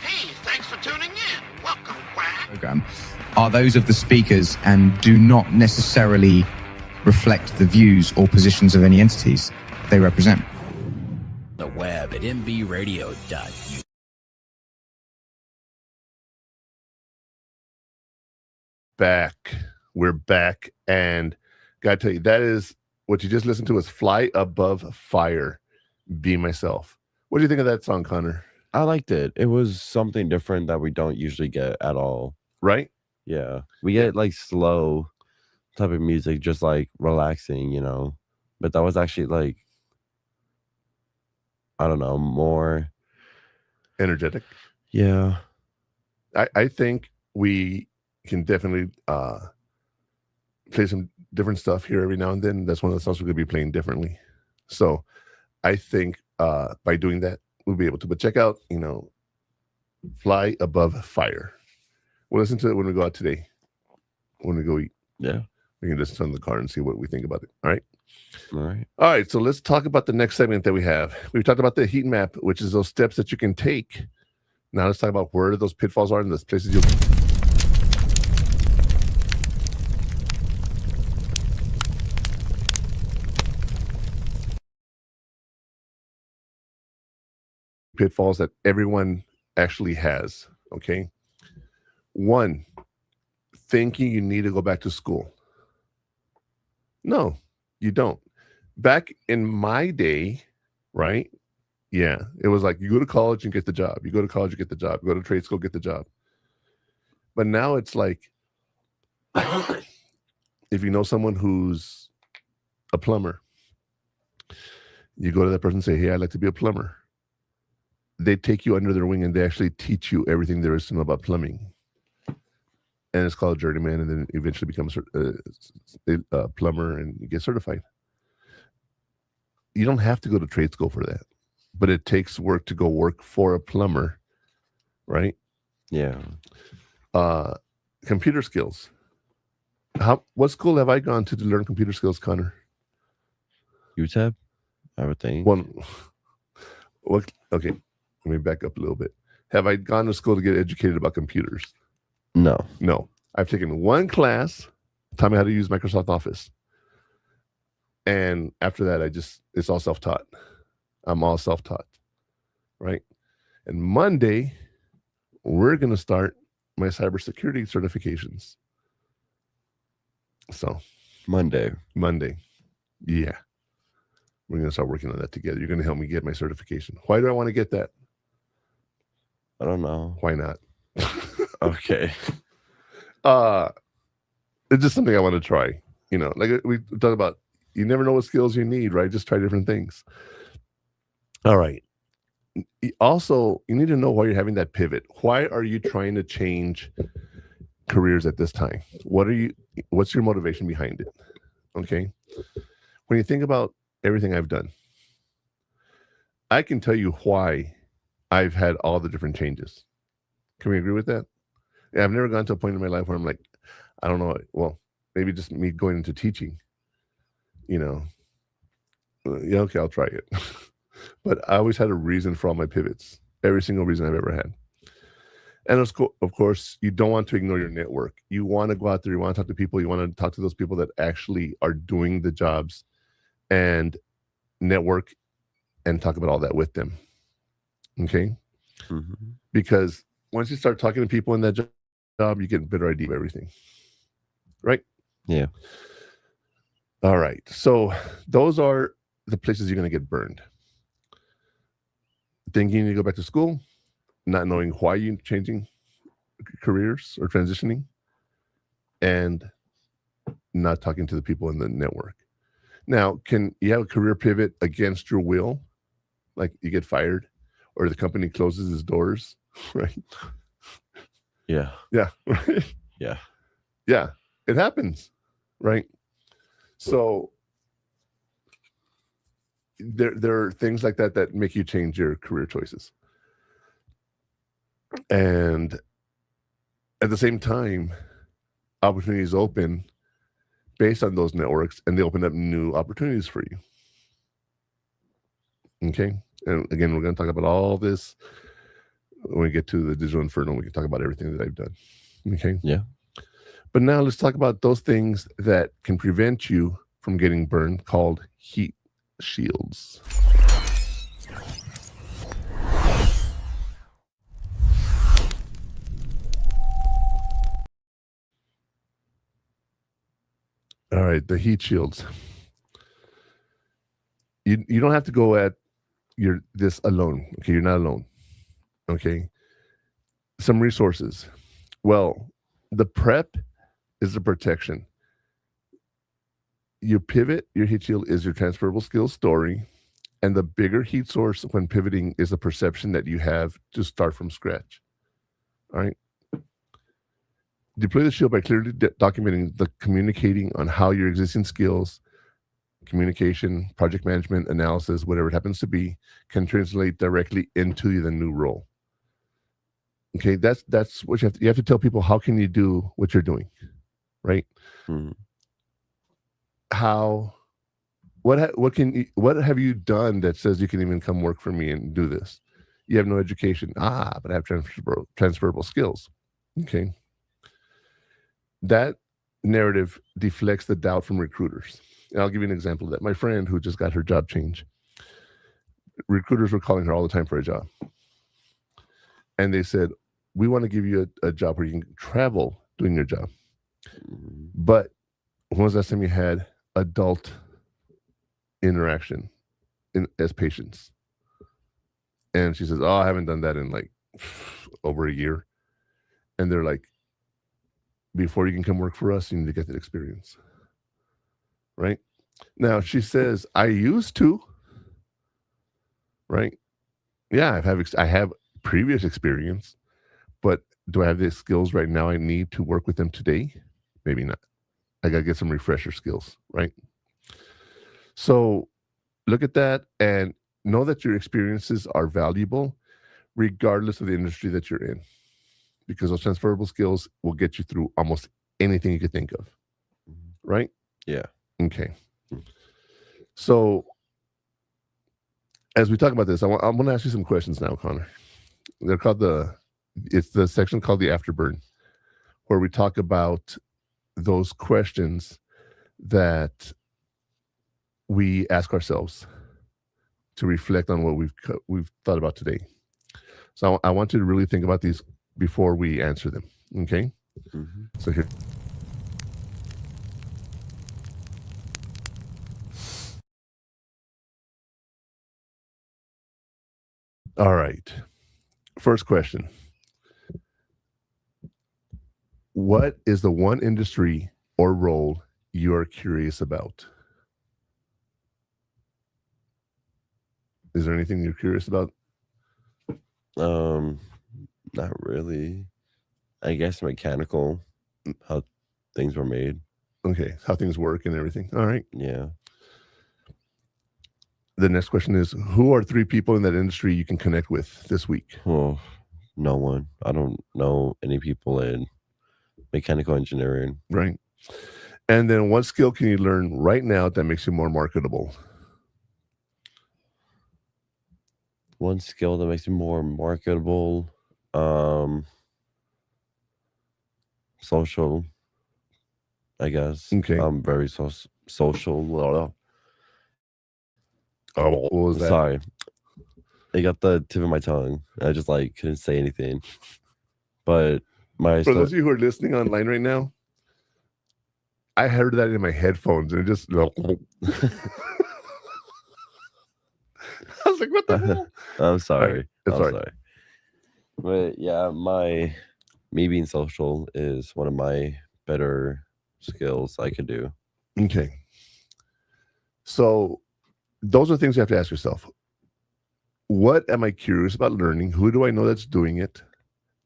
Hey, thanks for tuning in. Welcome, Quack. Program are those of the speakers and do not necessarily reflect the views or positions of any entities they represent. The web at mbradio.u. We're back, and gotta tell you, that is what you just listened to was Fly Above Fire, Be Myself. What do you think of that song, Connor? I liked it. It was something different that we don't usually get at all. Right? Yeah. We get like slow type of music, just like relaxing, but that was actually like, I don't know, more energetic. Yeah. I think we can definitely play some different stuff here every now and then. That's one of the songs we're going to be playing differently. So I think by doing that, we'll be able to. But check out, Fly Above Fire. We'll listen to it when we go out today, when we go eat. Yeah. We can listen to it in the car and see what we think about it. All right. All right. All right. So let's talk about the next segment that we have. We've talked about the heat map, which is those steps that you can take. Now let's talk about where those pitfalls are and those places you pitfalls that everyone actually has. Okay. One, thinking you need to go back to school. No, you don't. Back in my day, right? Yeah, it was like you go to college and get the job. You go to college, you get the job. You go to trade school, get the job. But now it's like, if you know someone who's a plumber, you go to that person and say, hey, I'd like to be a plumber. They take you under their wing and they actually teach you everything there is to know about plumbing. And it's called journeyman, and then eventually becomes a plumber and you get certified. You don't have to go to trade school for that, but it takes work to go work for a plumber, right? Yeah. Computer skills. What school have I gone to learn computer skills, Connor? UTEP, I would think. Okay, let me back up a little bit. Have I gone to school to get educated about computers? No. I've taken one class, taught me how to use Microsoft Office. And after that, it's all self-taught. I'm all self-taught, right? And Monday, we're going to start my cybersecurity certifications. So Monday. Yeah. We're going to start working on that together. You're going to help me get my certification. Why do I want to get that? I don't know. Why not? Okay. It's just something I want to try. Like we talked about, you never know what skills you need, right? Just try different things. All right. Also, you need to know why you're having that pivot. Why are you trying to change careers at this time? What's your motivation behind it? Okay. When you think about everything I've done, I can tell you why I've had all the different changes. Can we agree with that? Yeah, I've never gone to a point in my life where I'm like, I don't know. Well, maybe just me going into teaching, yeah, okay, I'll try it. But I always had a reason for all my pivots, every single reason I've ever had. And of course, you don't want to ignore your network. You want to go out there, you want to talk to people, you want to talk to those people that actually are doing the jobs and network and talk about all that with them. Okay? Mm-hmm. Because once you start talking to people in that job, you get a better idea of everything. Right? Yeah. All right. So those are the places you're going to get burned. Thinking you need to go back to school, not knowing why you're changing careers or transitioning, and not talking to the people in the network. Now, can you have a career pivot against your will? Like you get fired or the company closes its doors, right? Yeah. Yeah. Right? Yeah. Yeah. It happens, right? So there are things like that make you change your career choices. And at the same time, opportunities open based on those networks, and they open up new opportunities for you. Okay. And again, we're going to talk about all this when we get to the Digital Inferno. We can talk about everything that I've done. Okay. Yeah. But now let's talk about those things that can prevent you from getting burned, called heat shields. All right, the heat shields. You don't have to go at this alone. Okay, you're not alone. Okay. Some resources. Well, the prep is the protection. Your pivot, your heat shield, is your transferable skills story. And the bigger heat source when pivoting is the perception that you have to start from scratch. All right. Deploy the shield by clearly documenting the communicating on how your existing skills, communication, project management, analysis, whatever it happens to be, can translate directly into the new role. Okay, that's what you have to tell people. How can you do what you're doing, right? Mm-hmm. What have you done that says you can even come work for me and do this? You have no education. But I have transferable skills. Okay. That narrative deflects the doubt from recruiters. And I'll give you an example of that. My friend who just got her job change, recruiters were calling her all the time for a job. And they said, we want to give you a job where you can travel doing your job. But when was the last time you had adult interaction as patients? And she says, I haven't done that in like over a year. And they're like, before you can come work for us, you need to get that experience. Right? Now, she says, I used to. Right? Yeah, I have previous experience, but do I have the skills right now I need to work with them today? Maybe not. I got to get some refresher skills, right? So look at that and know that your experiences are valuable regardless of the industry that you're in, because those transferable skills will get you through almost anything you could think of, right? Yeah. Okay. So as we talk about this, I'm going to ask you some questions now, Connor. They're called it's the section called the afterburn, where we talk about those questions that we ask ourselves to reflect on what we've thought about today. So I want you to really think about these before we answer them. Okay. Mm-hmm. So here. All right. First question. What is the one industry or role you are curious about? Is there anything you're curious about? Not really. I guess mechanical, how things were made. Okay, how things work and everything. All right. Yeah. The next question is, who are 3 people in that industry you can connect with this week? Oh, no one. I don't know any people in mechanical engineering. Right. And then what skill can you learn right now that makes you more marketable? One skill that makes you more marketable, social, I guess. Okay. I'm very social. Oh, what was that? Sorry. I got the tip of my tongue. I just couldn't say anything. But for those of you who are listening online right now, I heard that in my headphones and it just I was like, what the hell? I'm sorry. Right. It's I'm all right. sorry. But yeah, me being social is one of my better skills I could do. Okay. So those are things you have to ask yourself. What am I curious about learning? Who do I know that's doing it?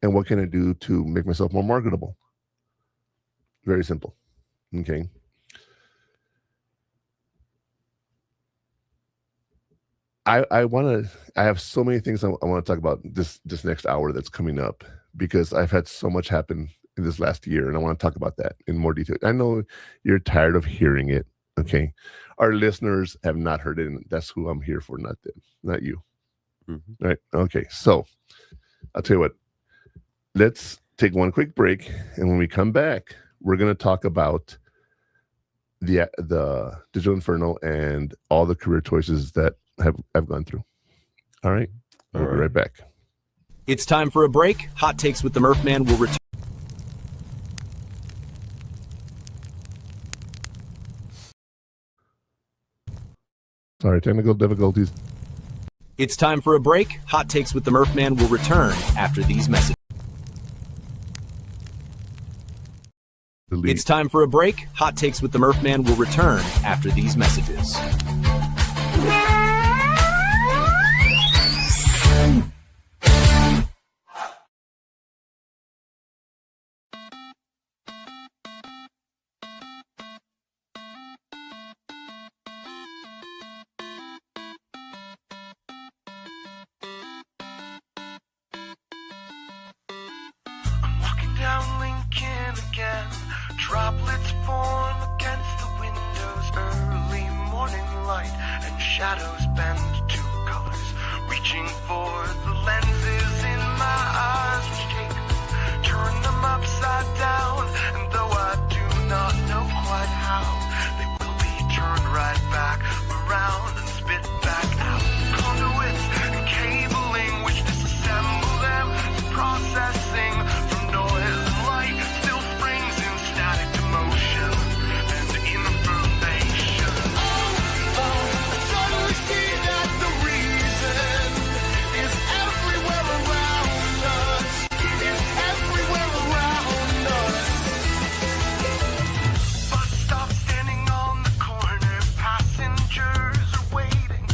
And what can I do to make myself more marketable? Very simple. Okay. I have so many things I want to talk about this next hour that's coming up, because I've had so much happen in this last year, and I want to talk about that in more detail. I know you're tired of hearing it, Okay. Our listeners have not heard it, and that's who I'm here for, not them, not you. Mm-hmm. Right. Okay. So I'll tell you what, let's take one quick break. And when we come back, we're going to talk about the Digital Inferno and all the career choices that I've gone through. All right. We'll be right back. It's time for a break. Hot Takes with the Murphman will return. Sorry, technical difficulties. It's time for a break. Hot Takes with the Murphman will return after these messages. It's time for a break. Hot Takes with the Murphman will return after these messages. Down Lincoln again, droplets form against the windows, early morning light and shadows bend to colors, reaching for the lenses in my eyes which take them, turn them upside down, and though I do not know quite how, they will be turned right back around and spit back out. Conduits and cabling which disassemble them, processing from noise and light still springs in static motion and information. I suddenly see that the reason is everywhere around us, is everywhere around us. Bus stop standing on the corner, passengers are waiting,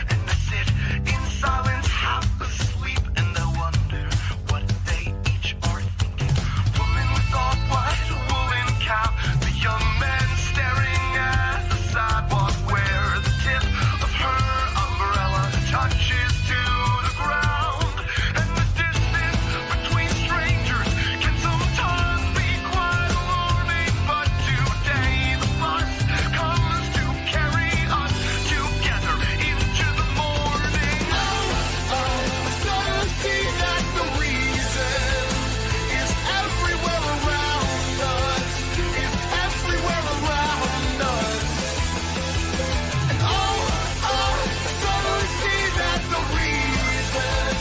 and I sit in silence, half asleep, and I wonder what they each are thinking. Woman with off-white woolen cap, the young man staring at the sidewalk where the tip of her umbrella touches to the ground. And the distance between strangers can sometimes be quite alarming, but today the bus comes to carry us together into the morning. I suddenly see that the reason is everywhere around us, is everywhere around us. And I suddenly see that the reason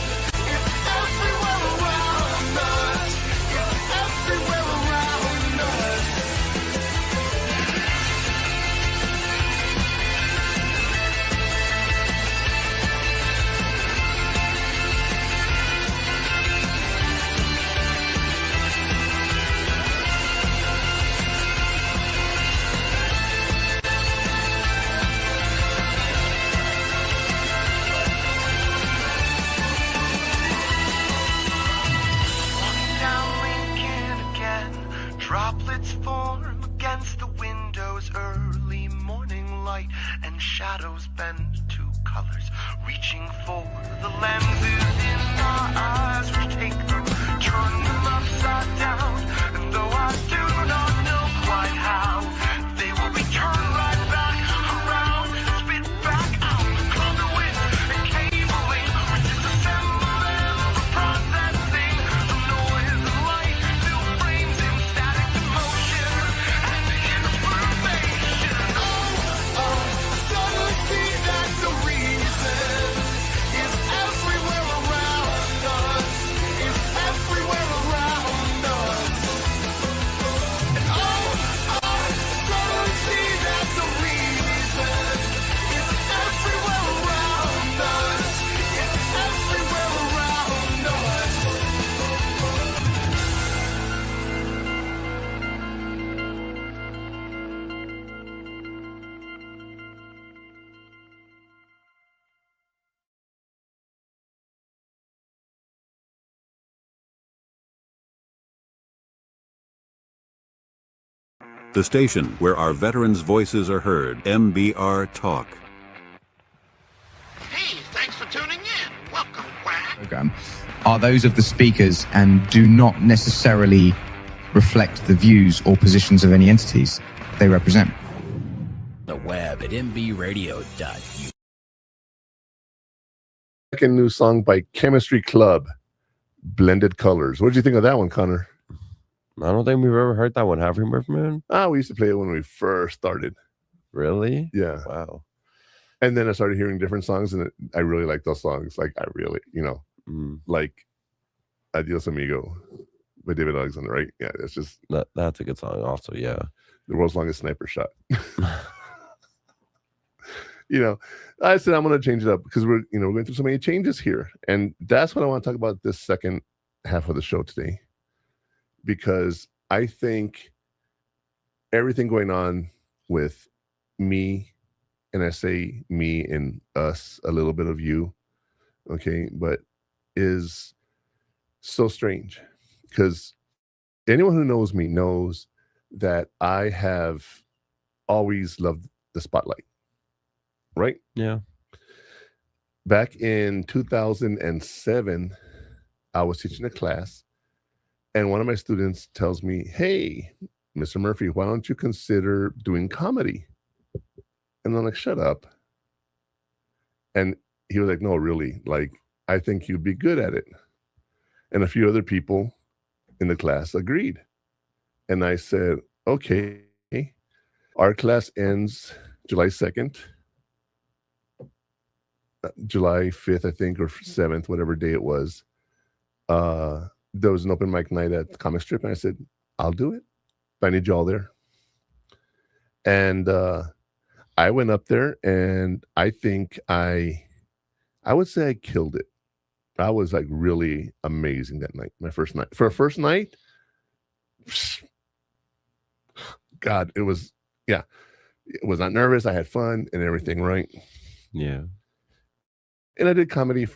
is everywhere around us, is everywhere around us. Down Lincoln again, droplets form against the windows, early morning light and shadows bend to colors, reaching for the lenses in our eyes which take them, turn them upside down, and though I do not know quite how, they will be turned right back around and spit back out. Conduits and cabling which disassemble them, processing from noise and light still frames in static motion and information. I suddenly see that the reason is everywhere around us, is everywhere around us. And I suddenly see that the reason is everywhere around us, is everywhere around us. The station where our veterans' voices are heard, MBR Talk. Hey, thanks for tuning in. Welcome, Quack. Program are those of the speakers and do not necessarily reflect the views or positions of any entities they represent. The web at mbradio.us. Second new song by Chemistry Club, Blended Colors. What did you think of that one, Connor? I don't think we've ever heard that one, have we, Murphman? We used to play it when we first started. Really? Yeah. Wow. And then I started hearing different songs, and I really like those songs. Like, I really, like Adios Amigo by David Alexander, right? Yeah, it's just... That's a good song also, yeah. The world's longest sniper shot. I said I'm going to change it up because we're going through so many changes here. And that's what I want to talk about this second half of the show today. Because I think everything going on with me, and I say me and us, a little bit of you, okay, but is so strange because anyone who knows me knows that I have always loved the spotlight, right? Yeah. Back in 2007, I was teaching a class, and one of my students tells me, "Hey, Mr. Murphy, why don't you consider doing comedy?" And I'm like, "Shut up." And he was like, "No, really, like, I think you'd be good at it." And a few other people in the class agreed. And I said, "Okay." Our class ends July 2nd, July 5th, I think, or 7th, whatever day it was. There was an open mic night at the comic strip, and I said, "I'll do it. I need y'all there." And I went up there, and I think I would say I killed it. I was like really amazing that night, my first night. For a first night, God, it was, yeah. It was not nervous. I had fun and everything, right? Yeah. And I did comedy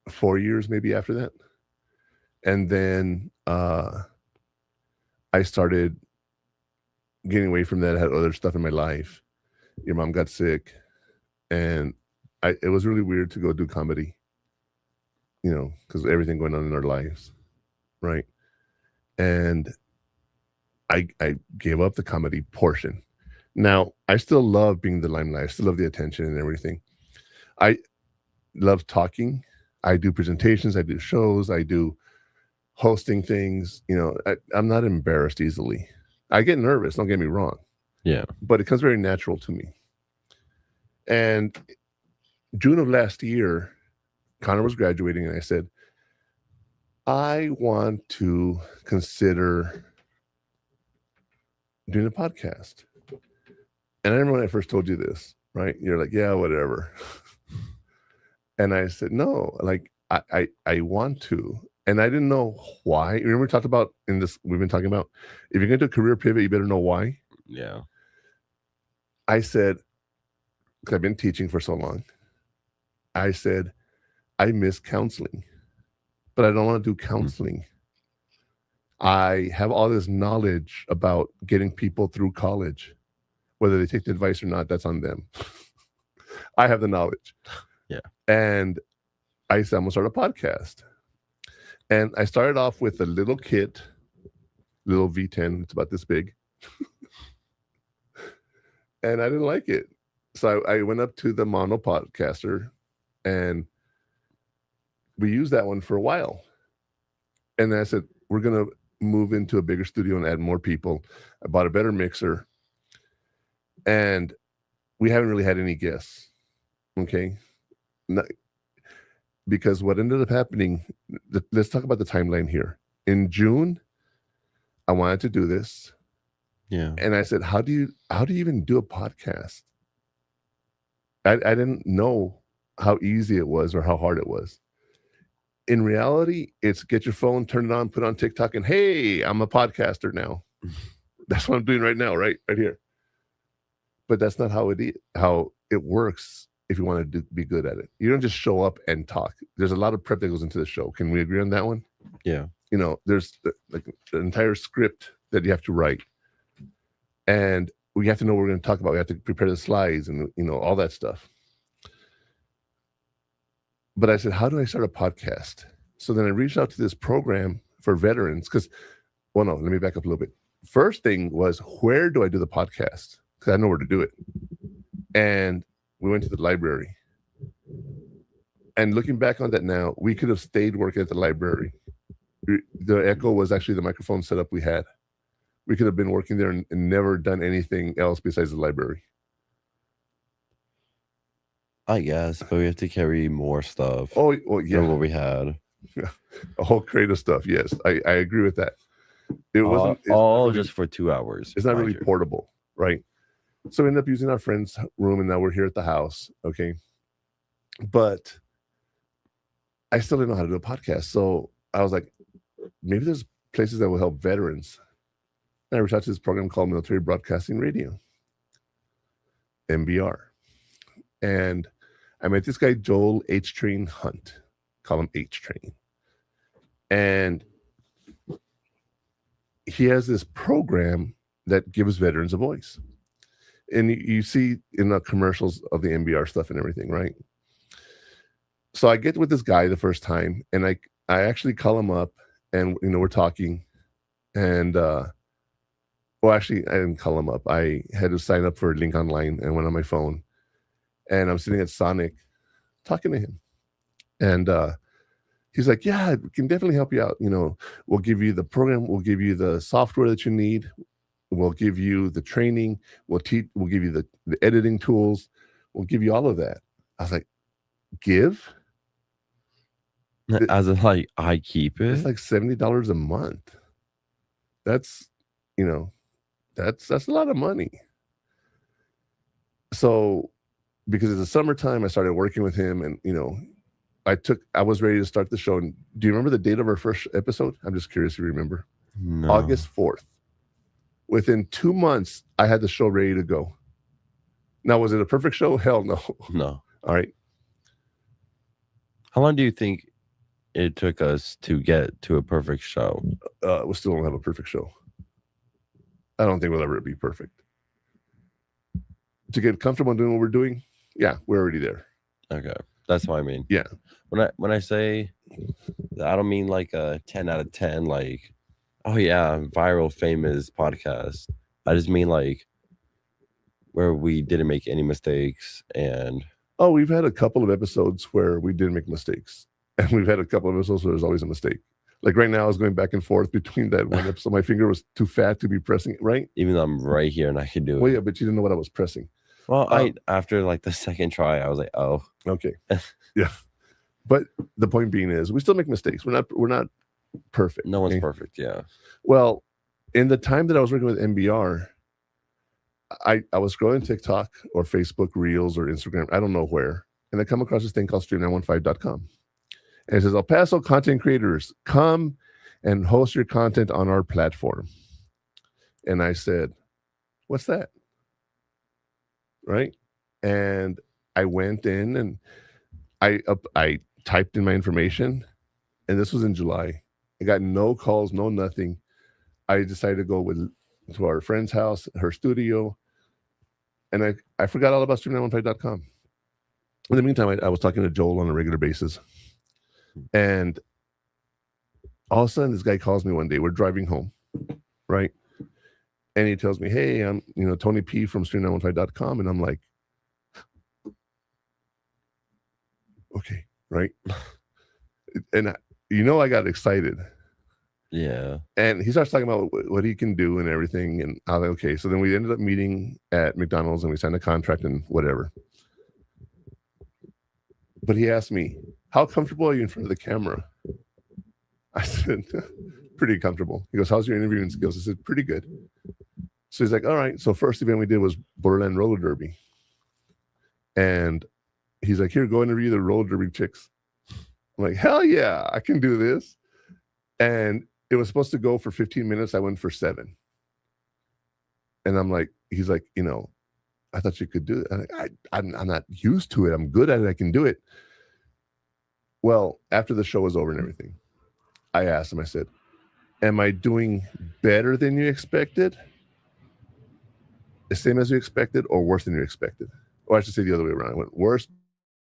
4 years maybe after that. And then I started getting away from that. I had other stuff in my life. Your mom got sick, and it was really weird to go do comedy, because everything going on in our lives, right? And I gave up the comedy portion. Now, I still love being the limelight. I still love the attention and everything. I love talking. I do presentations. I do shows. I do hosting things. I'm not embarrassed easily. I get nervous, don't get me wrong. Yeah. But it comes very natural to me. And June of last year, Connor was graduating, and I said, I want to consider doing a podcast. And I remember when I first told you this, right? You're like, yeah, whatever. And I said, no, like, I want to. And I didn't know why. Remember we talked about we've been talking about, if you're going to do a career pivot, you better know why. Yeah. I said, because I've been teaching for so long, I said, I miss counseling, but I don't want to do counseling. I have all this knowledge about getting people through college. Whether they take the advice or not, that's on them. I have the knowledge. Yeah. And I said, I'm going to start a podcast. And I started off with a little kit, little V10. It's about this big. And I didn't like it. So I went up to the mono podcaster, and we used that one for a while. And then I said, we're going to move into a bigger studio and add more people. I bought a better mixer. And we haven't really had any guests. Okay. Because what ended up happening, let's talk about the timeline here. In June, I wanted to do this. Yeah. And I said, how do you even do a podcast? I didn't know how easy it was or how hard it was. In reality, it's get your phone, turn it on, put it on TikTok, and hey, I'm a podcaster now. That's what I'm doing right now, right here. But that's not how it works. If you want to be good at it, you don't just show up and talk. There's a lot of prep that goes into the show. Can we agree on that one? Yeah. There's like an entire script that you have to write, and we have to know what we're going to talk about. We have to prepare the slides and all that stuff. But I said, how do I start a podcast? So then I reached out to this program for veterans because, well, no, let me back up a little bit. first thing was, where do I do the podcast? Because I know where to do it. And we went to the library. And looking back on that now, we could have stayed working at the library. The Echo was actually the microphone setup we had. We could have been working there and never done anything else besides the library. I guess, but we have to carry more stuff. Oh, well, yeah. Than what we had. A whole crate of stuff. Yes, I agree with that. It wasn't all really, just for 2 hours. It's not really portable, right? So we ended up using our friend's room, and now we're here at the house. Okay, but I still didn't know how to do a podcast, so I was like, maybe there's places that will help veterans. And I reached out to this program called Military Broadcasting Radio, MBR, and I met this guy Joel H. Train Hunt. Call him H Train, and he has this program that gives veterans a voice. And you see in the commercials of the MBR stuff and everything, right? So I get with this guy the first time, and I actually call him up, and we're talking, and well, actually I didn't call him up. I had to sign up for a link online and went on my phone, and I'm sitting at Sonic talking to him, and he's like, yeah, we can definitely help you out. We'll give you the program, we'll give you the software that you need, we'll give you the training, we'll give you the editing tools, we'll give you all of that. I was like, give? As in, like, I keep it? It's like $70 a month. That's, that's a lot of money. So, because it's the summertime, I started working with him, and, I was ready to start the show. And do you remember the date of our first episode? I'm just curious if you remember. No. August 4th. Within 2 months, I had the show ready to go. Now, was it a perfect show? Hell no. No. All right. How long do you think it took us to get to a perfect show? We still don't have a perfect show. I don't think we'll ever be perfect. To get comfortable doing what we're doing, yeah, we're already there. Okay. That's what I mean. Yeah. When I say that, I don't mean like a 10 out of 10, like, oh yeah, viral, famous podcast. I just mean like where we didn't make any mistakes. And we've had a couple of episodes where we didn't make mistakes, and we've had a couple of episodes where there's always a mistake. Like right now, I was going back and forth between that one episode. My finger was too fat to be pressing it, right? Even though I'm right here and I can do it. Well, yeah, but you didn't know what I was pressing. Well, after like the second try, I was like, oh, okay, yeah. But the point being is, we still make mistakes. We're not perfect. No one's perfect. Yeah. Well, in the time that I was working with MBR, I was scrolling TikTok or Facebook Reels or Instagram, I don't know where, and I come across this thing called stream915.com, and it says, El Paso content creators, come and host your content on our platform. And I said, what's that? Right? And I went in and I typed in my information, and this was in July. I got no calls, no nothing. I decided to go to our friend's house, her studio, and I forgot all about stream915.com. In the meantime, I was talking to Joel on a regular basis, and all of a sudden, this guy calls me one day. We're driving home, right? And he tells me, hey, I'm Tony P from stream915.com. And I'm like, okay, right? And I got excited. Yeah. And he starts talking about what he can do and everything. And I was like, okay. So then we ended up meeting at McDonald's, and we signed a contract and whatever. But he asked me, how comfortable are you in front of the camera? I said, pretty comfortable. He goes, how's your interviewing skills? I said, pretty good. So he's like, all right. So first event we did was Borderland Roller Derby. And he's like, here, go interview the roller derby chicks. I'm like, hell yeah, I can do this. And it was supposed to go for 15 minutes. I went for 7. And I'm like, he's like, I thought you could do it. I'm not used to it. I'm good at it. I can do it. Well, after the show was over and everything, I asked him, I said, am I doing better than you expected? The same as you expected, or worse than you expected? Or I should say the other way around. I went worse,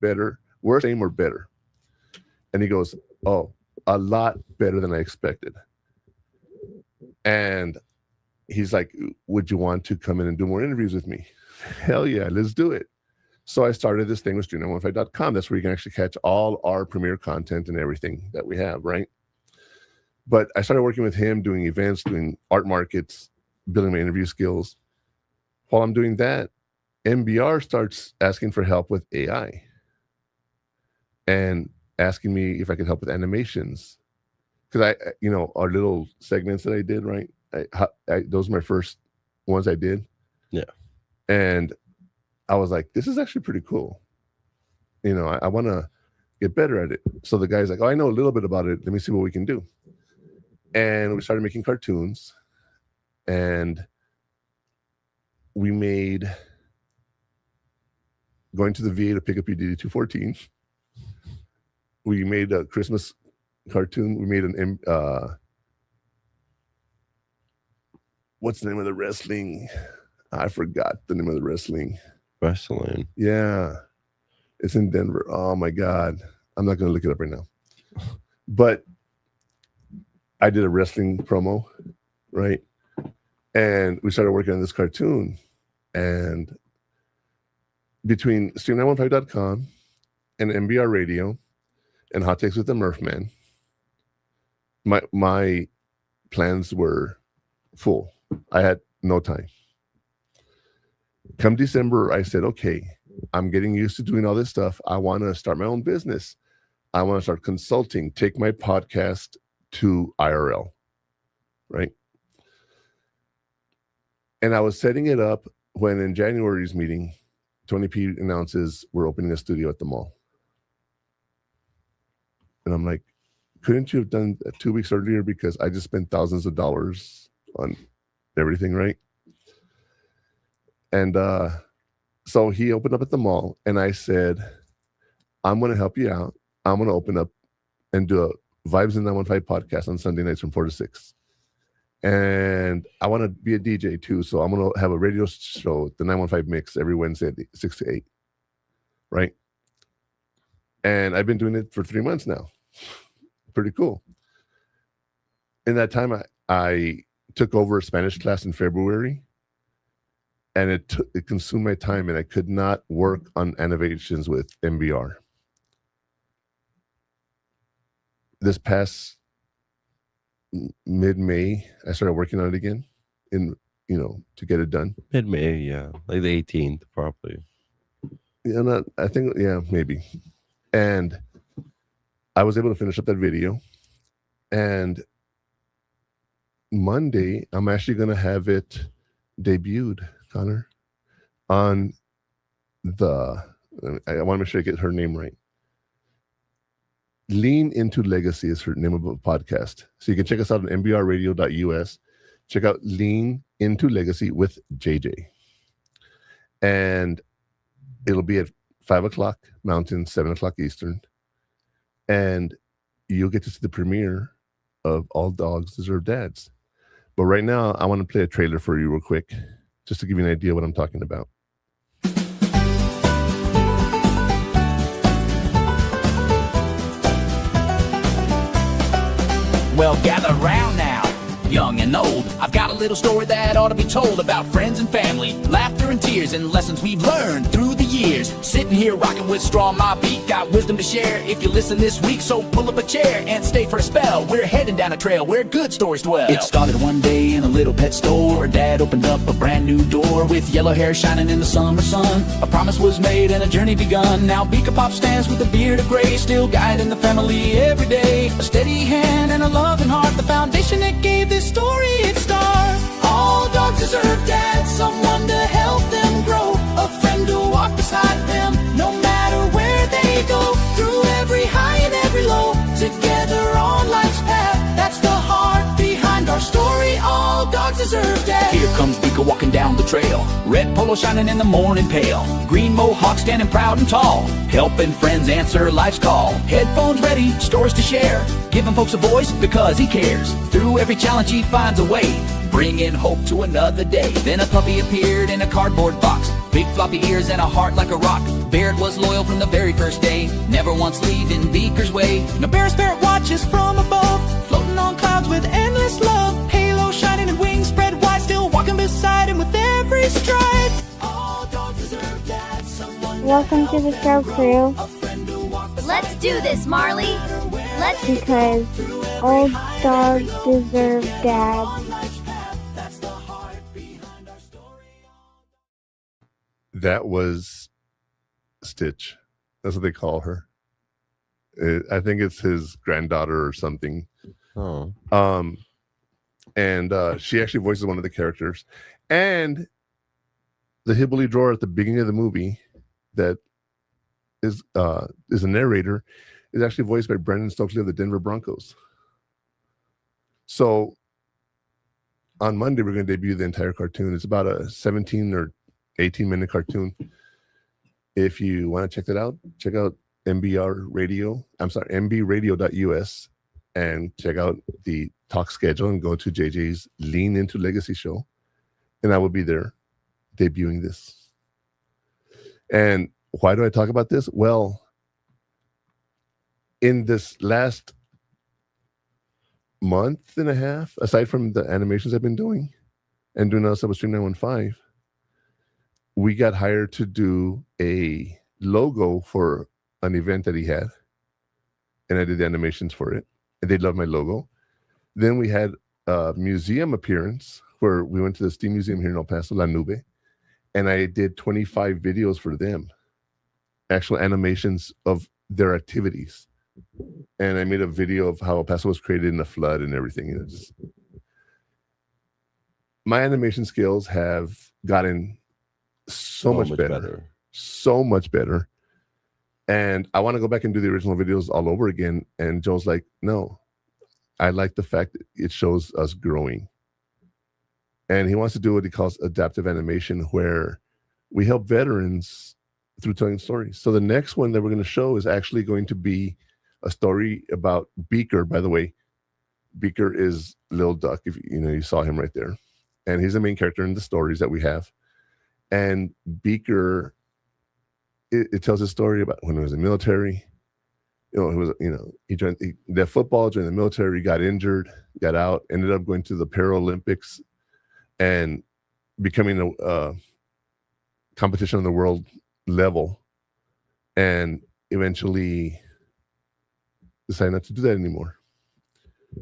better, worse, same, or better? And he goes, oh, a lot better than I expected. And he's like, would you want to come in and do more interviews with me? Hell yeah, let's do it. So I started this thing with stream915.com. That's where you can actually catch all our premiere content and everything that we have, right? But I started working with him, doing events, doing art markets, building my interview skills. While I'm doing that, MBR starts asking for help with AI and asking me if I could help with animations. Because our little segments that I did, right? Those are my first ones I did. Yeah. And I was like, this is actually pretty cool. I want to get better at it. So the guy's like, oh, I know a little bit about it. Let me see what we can do. And we started making cartoons. And we made going to the VA to pick up your DD-214. We made a Christmas cartoon. We made an what's the name of the wrestling? I forgot the name of the wrestling. Yeah. It's in Denver. Oh my God. I'm not going to look it up right now. But I did a wrestling promo, right? And we started working on this cartoon. And between stream915.com and MBR Radio and Hot Takes with the Murphman, my plans were full. I had no time. Come December, I said, okay, I'm getting used to doing all this stuff. I want to start my own business. I want to start consulting, take my podcast to IRL, right? And I was setting it up when in January's meeting, Tony P announces we're opening a studio at the mall. And I'm like, couldn't you have done that 2 weeks earlier? Because I just spent thousands of dollars on everything, right? And so he opened up at the mall, and I said, I'm going to help you out. I'm going to open up and do a Vibes in 915 podcast on Sunday nights from 4 to 6. And I want to be a DJ too. So I'm going to have a radio show, the 915 Mix, every Wednesday at 6 to 8. Right? And I've been doing it for 3 months now. Pretty cool. In that time, I took over a Spanish class in February. And it consumed my time, and I could not work on animations with MBR. This past mid-May, I started working on it again, to get it done. Mid-May, yeah, like the 18th, probably. Yeah, maybe. And I was able to finish up that video. And Monday, I'm actually going to have it debuted, Connor, on I want to make sure I get her name right. Lean Into Legacy is her name of a podcast. So you can check us out on mbrradio.us. Check out Lean Into Legacy with JJ. And it'll be at 5 o'clock Mountain, 7 o'clock Eastern. And you'll get to see the premiere of All Dogs Deserve Dads. But right now, I want to play a trailer for you real quick, just to give you an idea of what I'm talking about. Well, gather round now, young and old. I've got a little story that ought to be told about friends and family, laughter and tears, and lessons we've learned through the years. Sitting here rocking with straw in my beat, got wisdom to share if you listen this week. So pull up a chair and stay for a spell. We're heading down a trail where good stories dwell. It started one day in a little pet store. Dad opened up a brand new door with yellow hair shining in the summer sun. A promise was made and a journey begun. Now Beaker Pop stands with a beard of gray, still guiding the family every day. A steady hand and a loving heart, the foundation that gave this story its start. All dogs deserve dads, someone to help them grow, a friend to walk beside them, no matter where they go. Through every high and every low, together on life's path. That's the heart behind our story. All dogs deserve dads. Here comes Beaker walking down the trail, red polo shining in the morning pale, green mohawk standing proud and tall, helping friends answer life's call. Headphones ready, stories to share, giving folks a voice because he cares. Through every challenge he finds a way, bringing hope to another day. Then a puppy appeared in a cardboard box, big floppy ears and a heart like a rock. Baird was loyal from the very first day, never once leaving Beaker's way. No bear spirit watches from above, floating on clouds with endless love. Halo shining and wings spread wide, still Welcome to the show, crew. Let's do this, Marley. Let's Because old dogs deserve dads. That was Stitch. That's what they call her. I think it's his granddaughter or something. Oh. And she actually voices one of the characters. And the hillbilly drawer at the beginning of the movie that is a narrator is actually voiced by Brandon Stokely of the Denver Broncos. So on Monday, we're going to debut the entire cartoon. It's about a 17 or 18-minute cartoon. If you want to check that out, check out mbradio.us and check out the talk schedule and go to JJ's Lean Into Legacy show. And I will be there debuting this. And why do I talk about this? Well, in this last month and a half, aside from the animations I've been doing and doing outside with Stream 915, we got hired to do a logo for an event that he had. And I did the animations for it. And they loved my logo. Then we had a museum appearance where we went to the Steam Museum here in El Paso, La Nube. And I did 25 videos for them. Actual animations of their activities. And I made a video of how El Paso was created in the flood and everything. You know, just... My animation skills have gotten so much better. So much better. And I want to go back and do the original videos all over again. And Joe's like, no, I like the fact that it shows us growing. And he wants to do what he calls adaptive animation, where we help veterans through telling stories. So the next one that we're going to show is actually going to be a story about Beaker. By the way, Beaker is Lil Duck. If you saw him right there. And he's the main character in the stories that we have. And Beaker, it tells a story about when he was in the military. He did football, joined the military, got injured, got out, ended up going to the Paralympics and becoming a competition on the world level, and eventually decided not to do that anymore.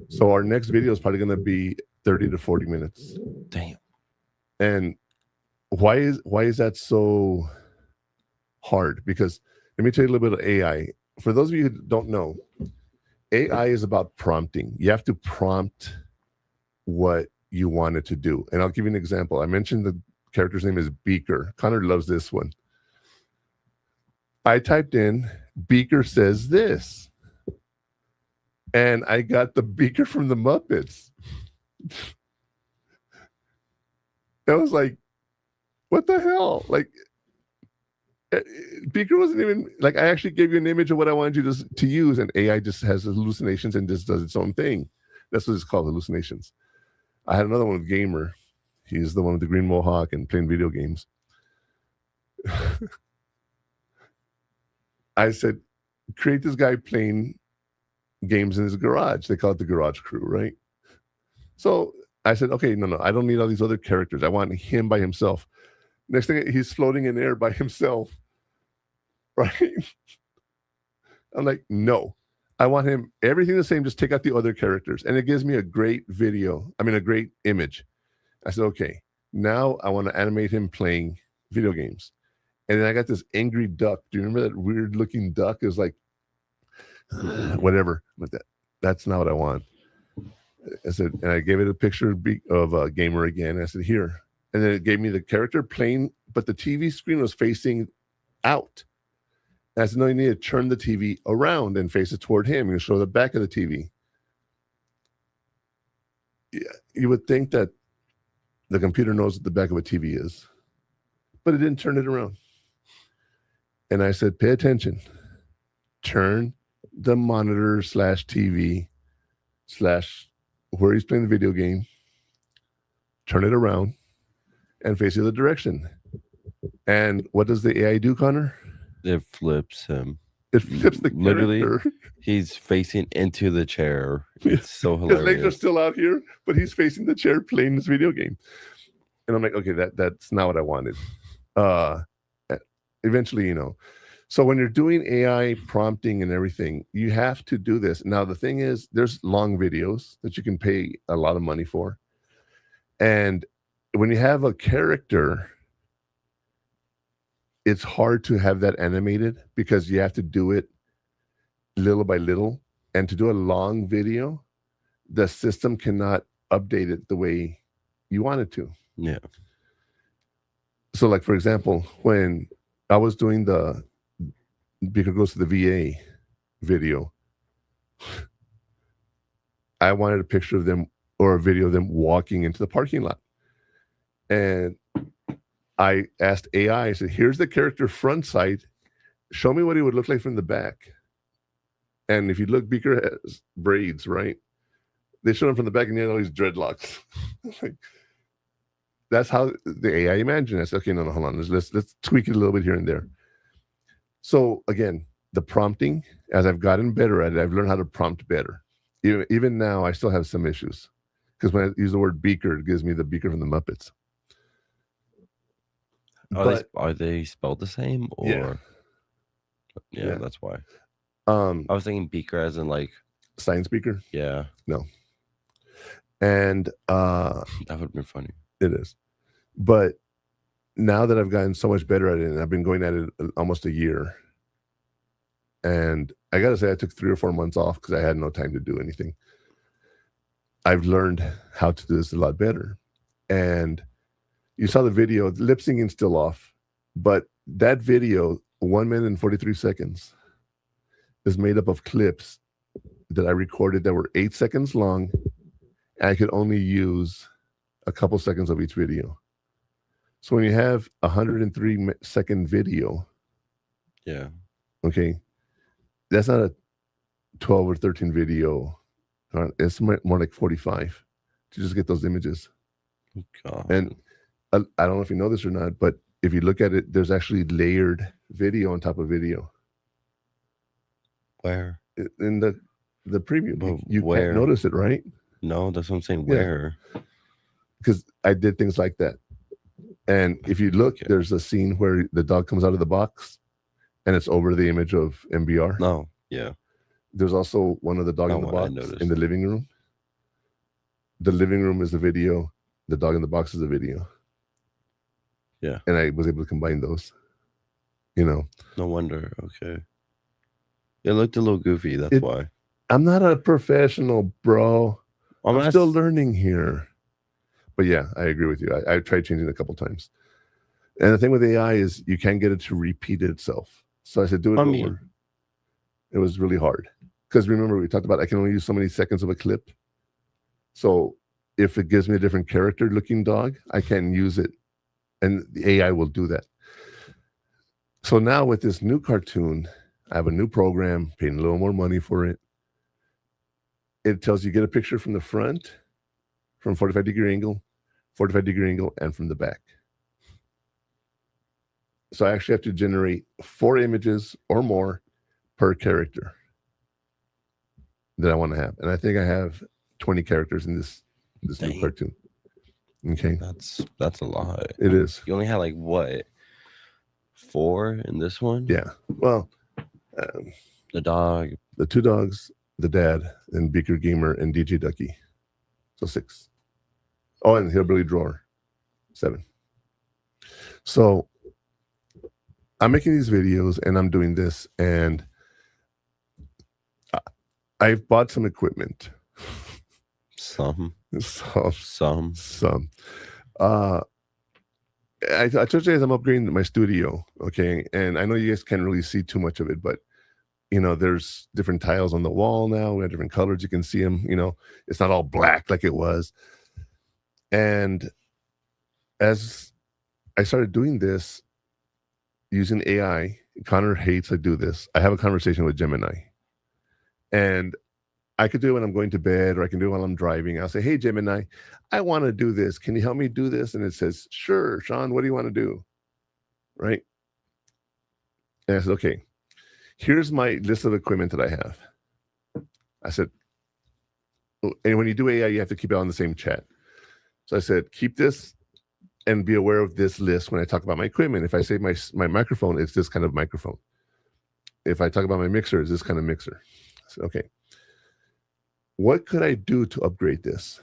So our next video is probably going to be 30 to 40 minutes. Damn. And why is that so hard? Because let me tell you a little bit of AI. For those of you who don't know, AI is about prompting. You have to prompt what you want it to do. And I'll give you an example. I mentioned the character's name is Beaker. Connor loves this one. I typed in, Beaker says this. And I got the Beaker from the Muppets. I was like, what the hell? Like, Beaker wasn't even, like, I actually gave you an image of what I wanted you to use, and AI just has hallucinations and just does its own thing. That's what it's called, hallucinations. I had another one with Gamer. He's the one with the green mohawk and playing video games. I said, create this guy playing games in his garage. They call it the Garage Crew, right? So I said, okay, no, I don't need all these other characters. I want him by himself. Next thing, he's floating in air by himself, right? I'm like, no, I want him, everything the same, just take out the other characters. And it gives me a great a great image. I said, okay, now I want to animate him playing video games. And then I got this angry duck. Do you remember that weird looking duck? It was like, whatever, but that's not what I want. I said, and I gave it a picture of a Gamer again. I said, here. And then it gave me the character playing, but the TV screen was facing out. And I said, no, you need to turn the TV around and face it toward him. You show the back of the TV. Yeah, you would think that the computer knows what the back of a TV is, but it didn't turn it around. And I said, pay attention. Turn the monitor /TV/ where he's playing the video game. Turn it around and face the other direction. And what does the AI do, Connor? It flips him. It flips the literally character. He's facing into the chair. It's so hilarious. His legs are still out here, but he's facing the chair playing this video game. And I'm like, okay, that's not what I wanted. eventually, you know. So when you're doing AI prompting and everything, you have to do this. Now, the thing is, there's long videos that you can pay a lot of money for. And when you have a character, it's hard to have that animated because you have to do it little by little. And to do a long video, the system cannot update it the way you want it to. Yeah. So, like, for example, when I was doing the Beaker Goes to the VA video, I wanted a picture of them or a video of them walking into the parking lot. And I asked AI, I said, here's the character front side. Show me what he would look like from the back. And if you look, Beaker has braids, right? They showed him from the back and he had all these dreadlocks. That's how the AI imagined it. I said, okay, no, hold on. Let's tweak it a little bit here and there. So again, the prompting, as I've gotten better at it, I've learned how to prompt better. Even now, I still have some issues. Because when I use the word Beaker, it gives me the Beaker from the Muppets. Are they spelled the same? Or yeah, that's why. I was thinking Beaker as in like science Beaker. Yeah. No. And that would have been funny. It is. But now that I've gotten so much better at it, and I've been going at it almost a year, and I gotta say I took 3 or 4 months off because I had no time to do anything. I've learned how to do this a lot better. And you saw the video, lip syncing still off, but that video, 1 minute and 43 seconds, is made up of clips that I recorded that were 8 seconds long. And I could only use a couple seconds of each video. So when you have 103-second video, yeah, okay, that's not a 12 or 13 video. It's more like 45 to just get those images. God. And I don't know if you know this or not, but if you look at it, there's actually layered video on top of video. Where? In the preview. But you where? can't notice it, right? No, that's what I'm saying. Where? Because I did things like that. And if you look, there's a scene where the dog comes out of the box and it's over the image of MBR. No, yeah. There's also one of the dog in the box in the living room. The living room is the video. The dog in the box is the video. Yeah. And I was able to combine those. You know. No wonder. Okay. It looked a little goofy. That's why. I'm not a professional, bro. I'm still learning here. But yeah, I agree with you. I tried changing it a couple times. And the thing with AI is you can't get it to repeat itself. So I said, do it over. It was really hard. Because remember, we talked about I can only use so many seconds of a clip. So if it gives me a different character looking dog, I can use it. And the AI will do that. So now with this new cartoon, I have a new program, paying a little more money for it. It tells you get a picture from the front, from 45-degree angle, 45-degree angle, and from the back. So I actually have to generate 4 images or more per character that I want to have. And I think I have 20 characters in this new cartoon. Okay. That's a lot. It is. You only had like what? 4 in this one? Yeah. Well, the dog. The 2 dogs, the dad, and Beaker Gamer and DJ Ducky. So 6. Oh, and Hillbilly Drawer. 7. So I'm making these videos and I'm doing this, and I've bought some equipment. Some. I told you guys I'm upgrading my studio, okay? And I know you guys can't really see too much of it, but you know, there's different tiles on the wall now. We have different colors. You can see them, you know, it's not all black like it was. And as I started doing this using AI, Connor hates I do this. I have a conversation with Gemini. And I could do it when I'm going to bed, or I can do it while I'm driving. I'll say, hey, Gemini, I want to do this. Can you help me do this? And it says, sure, Sean, what do you want to do? Right? And I said, okay, here's my list of equipment that I have. I said, and when you do AI, you have to keep it on the same chat. So I said, keep this and be aware of this list when I talk about my equipment. If I say my microphone, it's this kind of microphone. If I talk about my mixer, it's this kind of mixer. So, okay, what could I do to upgrade this?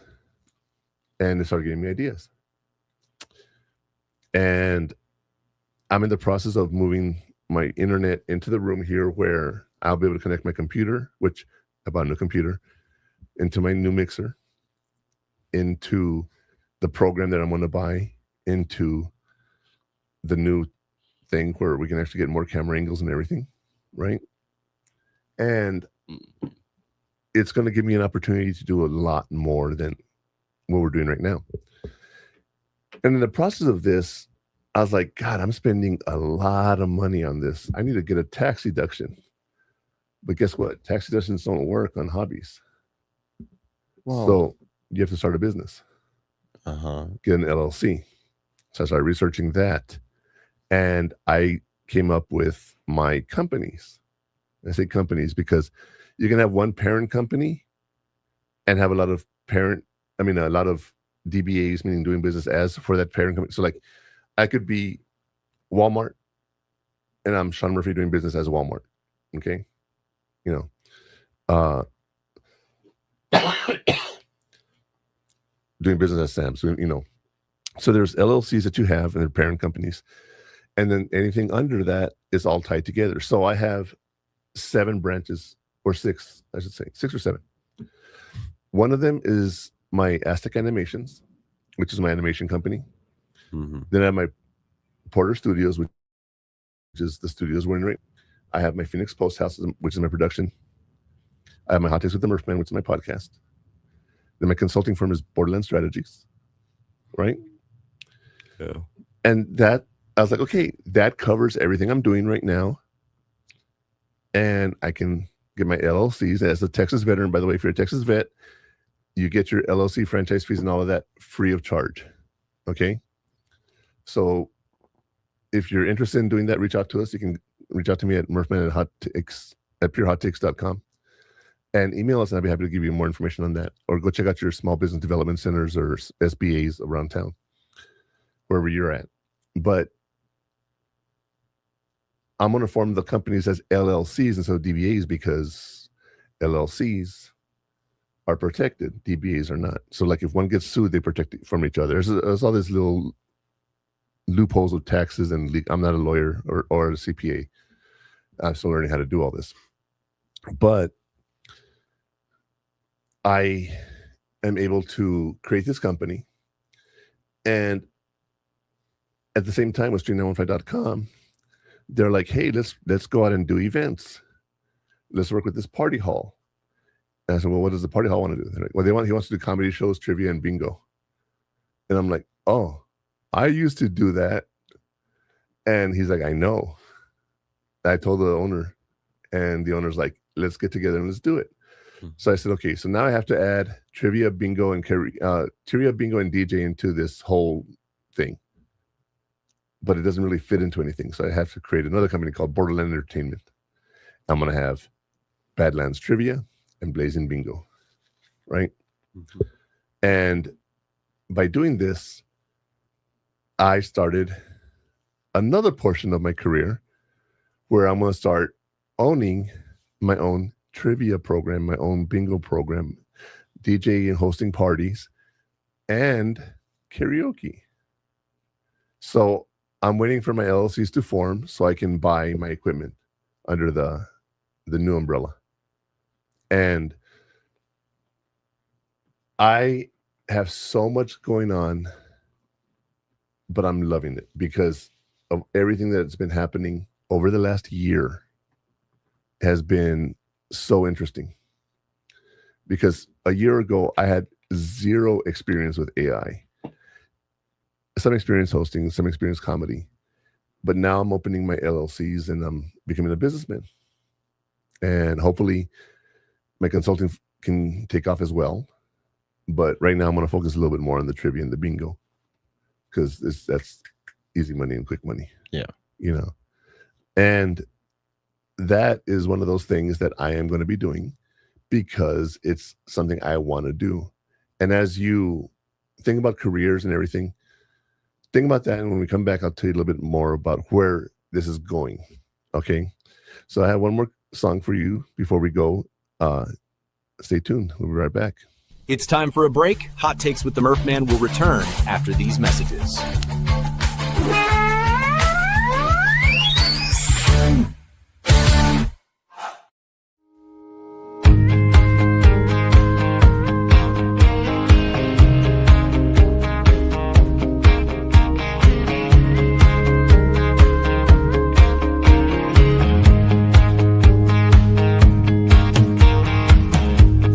And it started giving me ideas. And I'm in the process of moving my internet into the room here where I'll be able to connect my computer, which I bought a new computer, into my new mixer, into the program that I'm going to buy, into the new thing where we can actually get more camera angles and everything, right? And it's going to give me an opportunity to do a lot more than what we're doing right now. And in the process of this, I was like, God, I'm spending a lot of money on this. I need to get a tax deduction. But guess what? Tax deductions don't work on hobbies. Wow. So you have to start a business. Get an LLC. So I started researching that. And I came up with my companies. I say companies because you can have one parent company and have a lot of DBAs, meaning doing business as for that parent company. So like I could be Walmart and I'm Sean Murphy doing business as Walmart. Okay. Doing business as Sam's, So there's LLCs that you have and they're parent companies. And then anything under that is all tied together. So I have 7 branches, or 6, I should say, 6 or 7. One of them is my Aztec Animations, which is my animation company. Then I have my Porter Studios, which is the studios we're in right. I have my Phoenix Post House, which is my production. I have my Hot Takes with the Murphman, which is my podcast. Then my consulting firm is Borderland Strategies, right? Yeah. And that, I was like, okay, that covers everything I'm doing right now. And I can get my LLCs as a Texas veteran. By the way, if you're a Texas vet, you get your LLC franchise fees and all of that free of charge. Okay. So if you're interested in doing that, reach out to us. You can reach out to me at Murphman at purehottakes.com and email us, and I'd be happy to give you more information on that. Or go check out your small business development centers or SBAs around town, wherever you're at. But I'm going to form the companies as LLCs instead of DBAs because LLCs are protected. DBAs are not. So like if one gets sued, they protect it from each other. There's all these little loopholes of taxes and I'm not a lawyer or a CPA. I'm still learning how to do all this. But I am able to create this company. And at the same time with stream915.com, they're like, hey, let's go out and do events. Let's work with this party hall. And I said, well, what does the party hall want to do? They're like, well, he wants to do comedy shows, trivia, and bingo. And I'm like, oh, I used to do that. And he's like, I know. I told the owner, and the owner's like, let's get together and let's do it. So I said, okay, so now I have to add trivia, bingo, and DJ into this whole thing. But it doesn't really fit into anything. So I have to create another company called Borderland Entertainment. I'm going to have Badlands Trivia and Blazing Bingo, right? And by doing this, I started another portion of my career where I'm going to start owning my own trivia program, my own bingo program, DJ and hosting parties, and karaoke. So I'm waiting for my LLCs to form so I can buy my equipment under the new umbrella. And I have so much going on, but I'm loving it because of everything that's been happening over the last year has been so interesting. Because a year ago, I had zero experience with AI. Some experience hosting, some experience comedy. But now I'm opening my LLCs and I'm becoming a businessman. And hopefully my consulting can take off as well. But right now I'm going to focus a little bit more on the trivia and the bingo. Because that's easy money and quick money. Yeah. You know. And that is one of those things that I am going to be doing because it's something I want to do. And as you think about careers and everything, think about that, and when we come back, I'll tell you a little bit more about where this is going. Okay, so I have one more song for you before we go. Stay tuned. We'll be right back. It's time for a break. Hot Takes with the Murphman will return after these messages.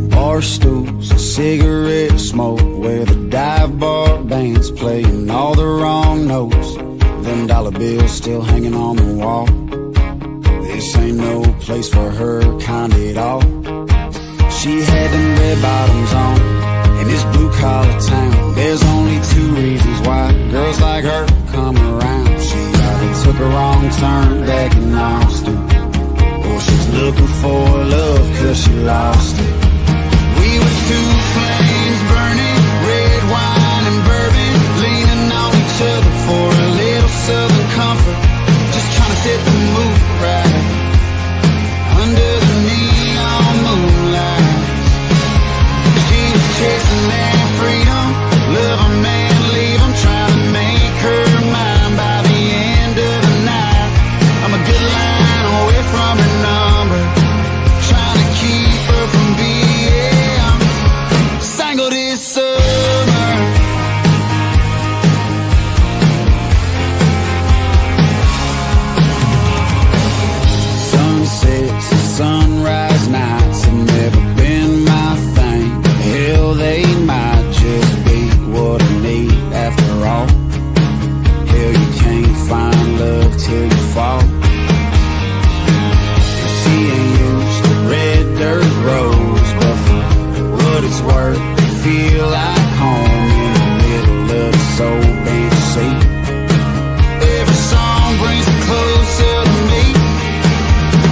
Bar stools, cigarette smoke, where the dive bar bands playing all the wrong notes. Them dollar bills still hanging on the wall. This ain't no place for her kind at all. She had them red bottoms on in this blue collar town. There's only two reasons why girls like her come around. She either took a wrong turn back in Austin, or she's looking for love cause she lost it. We was two flames burning, red wine and bourbon, leaning on each other for a little southern comfort, just trying to set the mood right under the neon moonlight. She was chasing that freedom, love a man, leave him, trying to make her mine by the end of the night. I'm a good line away from her number, trying to keep her from being single this summer. Sunsets and sunrise nights have never been my thing. Hell, they might just be what I need after all. Hell, you can't find love till you fall. She ain't used to red dirt roads, but for what it's worth, feel like home in the middle of the soul bench seat. Every song brings me closer to me.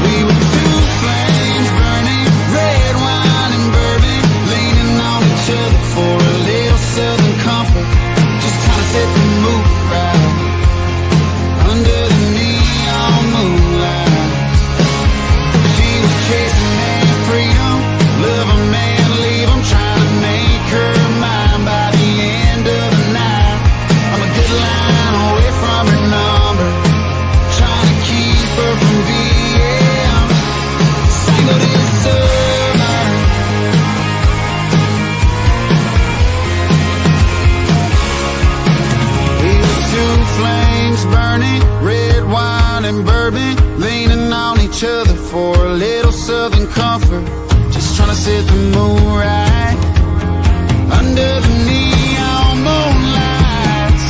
We were two flames burning, red wine and bourbon, leaning on each other for a little southern comfort, just trying to set the mood right under the neon moonlight. She was chasing that freedom, love a man, leave him, trying to make her mine by the end of the night. I'm a good line away from her number, trying to keep her from being single this summer. We were two flames burning, red wine and bourbon, leaning on each other for a little southern comfort, just trying to set the moon right under the neon moonlights.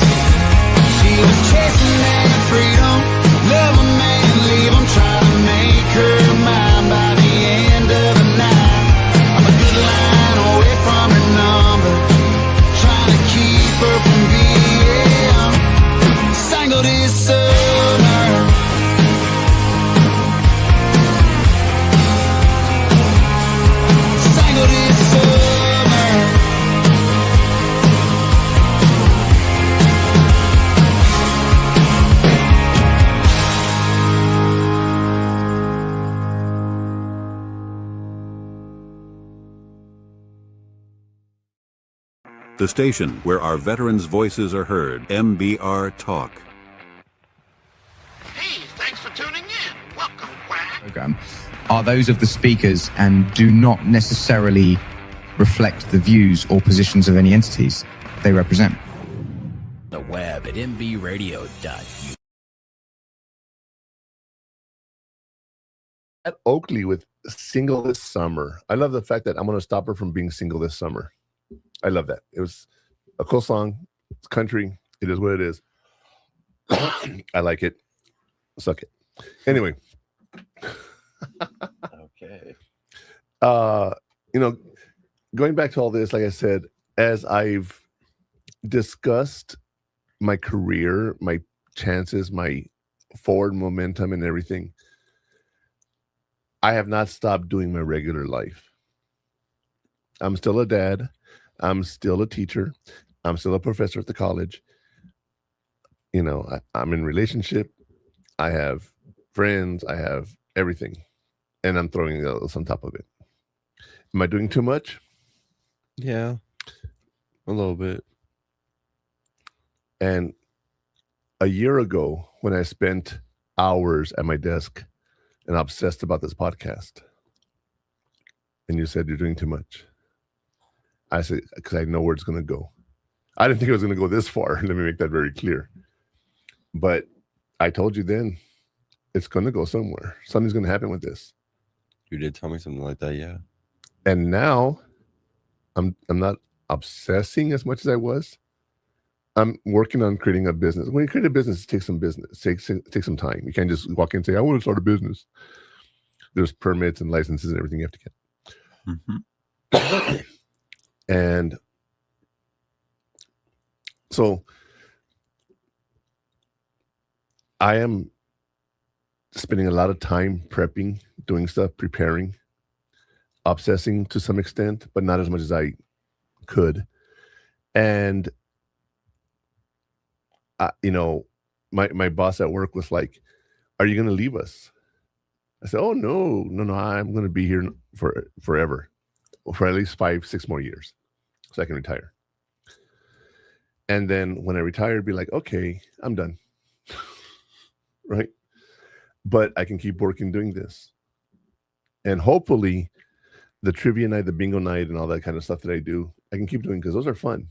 She was chasing that freedom, love a man, leave him, trying to make her mine by the end of the night. I'm a good line away from her number, trying to keep her from being single this summer. Single this summer. The station where our veterans' voices are heard. MBR Talk. Hey, thanks for tuning in. Welcome, Quack. Program are those of the speakers and do not necessarily reflect the views or positions of any entities they represent. The web at mbradio.u. At Oakley with Single This Summer. I love the fact that I'm going to stop her from being single this summer. I love that. It was a cool song. It's country. It is what it is. I like it. Suck it. Anyway. Okay. Going back to all this, like I said, as I've discussed my career, my chances, my forward momentum and everything, I have not stopped doing my regular life. I'm still a dad. I'm still a teacher. I'm still a professor at the college. You know, I'm in relationship. I have friends. I have everything. And I'm throwing else on top of it. Am I doing too much? Yeah, a little bit. And a year ago, when I spent hours at my desk and obsessed about this podcast, and you said you're doing too much, I said, because I know where it's going to go. I didn't think it was going to go this far. Let me make that very clear. But I told you then, it's going to go somewhere. Something's going to happen with this. You did tell me something like that, yeah. And now I'm not obsessing as much as I was. I'm working on creating a business. When you create a business, it takes some business. Take some time. You can't just walk in and say, I want to start a business. There's permits and licenses and everything you have to get. Mm-hmm. And so I am spending a lot of time prepping, doing stuff, preparing, obsessing to some extent, but not as much as I could. And you know, my boss at work was like, are you going to leave us? I said, oh, no, I'm going to be here for forever, for at least 5-6 more years so I can retire. And then when I retire, be like, okay, I'm done. Right? But I can keep working doing this. And hopefully the trivia night, the bingo night, and all that kind of stuff that I do, I can keep doing because those are fun.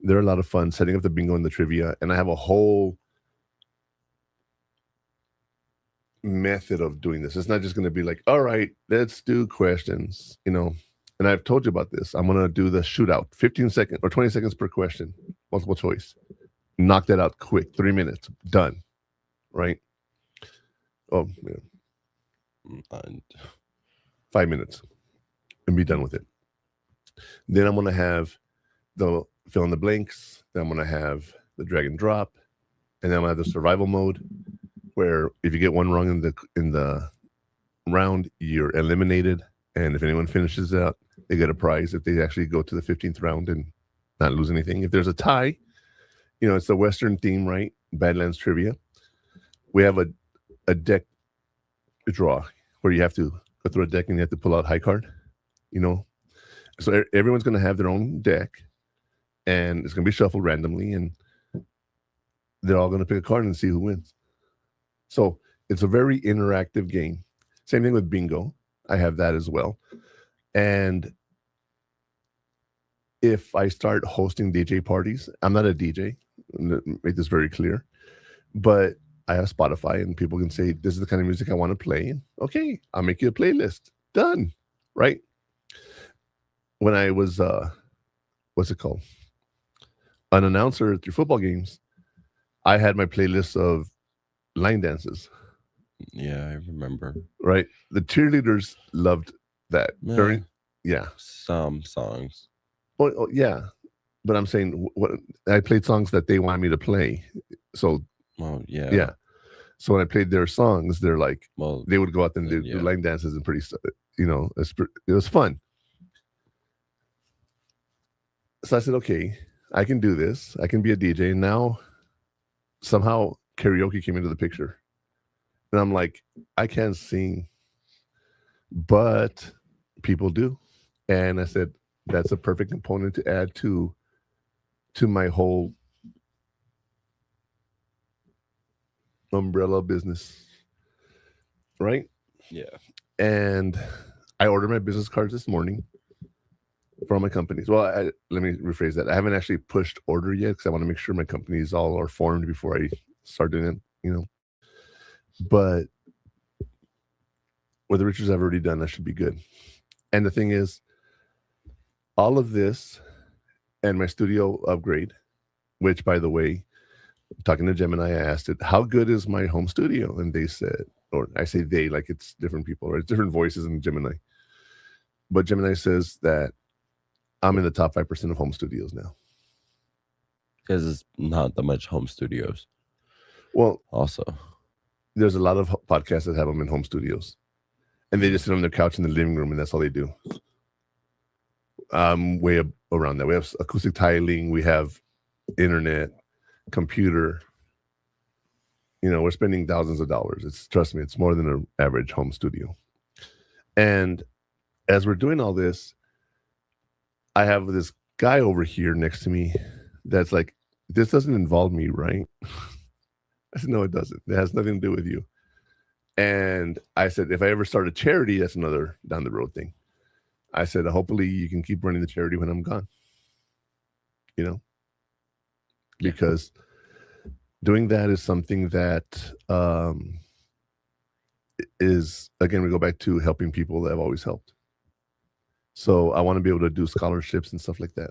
They're a lot of fun, setting up the bingo and the trivia. And I have a whole method of doing this. It's not just going to be like, all right, let's do questions, you know. And I've told you about this. I'm going to do the shootout, 15 seconds or 20 seconds per question, multiple choice. Knock that out quick, 3 minutes, done. Right? Oh, yeah. 5 minutes and be done with it. Then I'm going to have the fill in the blanks. Then I'm going to have the drag and drop. And then I'm going to have the survival mode, where if you get one wrong in the round, you're eliminated. And if anyone finishes out, they get a prize if they actually go to the 15th round and not lose anything. If there's a tie, you know, it's the Western theme, right? Badlands trivia. We have a deck draw where you have to go through a deck and you have to pull out high card, you know. So everyone's going to have their own deck, and it's going to be shuffled randomly, and they're all going to pick a card and see who wins. So it's a very interactive game. Same thing with bingo. I have that as well. And if I start hosting DJ parties, I'm not a DJ, make this very clear, but I have Spotify and people can say, this is the kind of music I want to play. And okay, I'll make you a playlist. Done. Right? When I was, what's it called? An announcer through football games, I had my playlist of line dances. Yeah, I remember. Right? The cheerleaders loved that. Some songs. Oh, yeah. But I'm saying I played songs that they wanted me to play. So, yeah. Yeah. So when I played their songs, they're like, well, they would go out and do line dances and pretty, you know, it was fun. So I said, okay, I can do this. I can be a DJ. And now somehow karaoke came into the picture. And I'm like, I can't sing, but people do. And I said, that's a perfect component to add to my whole umbrella business. Right? Yeah. And I ordered my business cards this morning for all my companies. Well, let me rephrase that. I haven't actually pushed order yet because I want to make sure my companies all are formed before I start doing it, you know. But with the Richards I've already done, that should be good. And the thing is, all of this and my studio upgrade, which, by the way, talking to Gemini, I asked it, how good is my home studio? And they said, or I say they, like it's different people, or it's different voices in Gemini. But Gemini says that I'm in the top 5% of home studios now. Because it's not that much home studios. Well, also, there's a lot of podcasts that have them in home studios. And they just sit on their couch in the living room, and that's all they do. Way around that. We have acoustic tiling. We have internet, computer, we're spending thousands of dollars. Trust me, it's more than an average home studio. And as we're doing all this, I have this guy over here next to me that's like, this doesn't involve me, right? I said, no, it doesn't. It has nothing to do with you. And I said, if I ever start a charity, that's another down the road thing. I said, hopefully you can keep running the charity when I'm gone. Because doing that is something that is, again, we go back to helping people that have always helped. So I want to be able to do scholarships and stuff like that.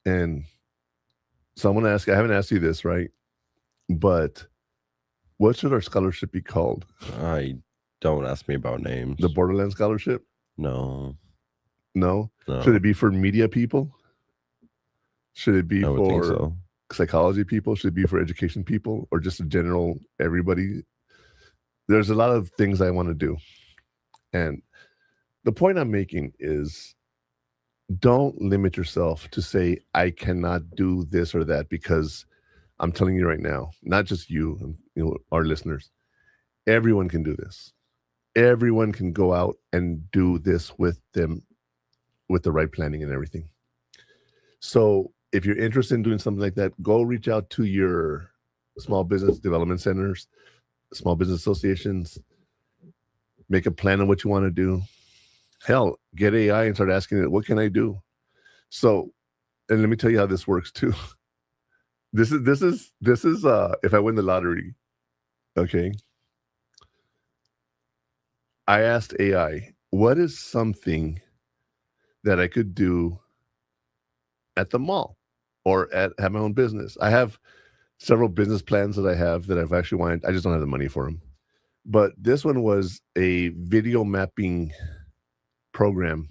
And so I'm going to ask, I haven't asked you this, right? But what should our scholarship be called? Don't ask me about names. The Borderland Scholarship? No. No? Should it be for media people? Should it be for psychology people? Should it be for education people? Or just a general everybody? There's a lot of things I want to do. And the point I'm making is, don't limit yourself to say, I cannot do this or that, because I'm telling you right now, not just you, our listeners, everyone can do this. Everyone can go out and do this with them, with the right planning and everything. So if you're interested in doing something like that, go reach out to your small business development centers, small business associations, make a plan on what you want to do. Hell, get AI and start asking it, what can I do? So, and let me tell you how this works too. This is if I win the lottery, okay? I asked AI, what is something that I could do at the mall or have my own business? I have several business plans that I've actually wanted. I just don't have the money for them. But this one was a video mapping program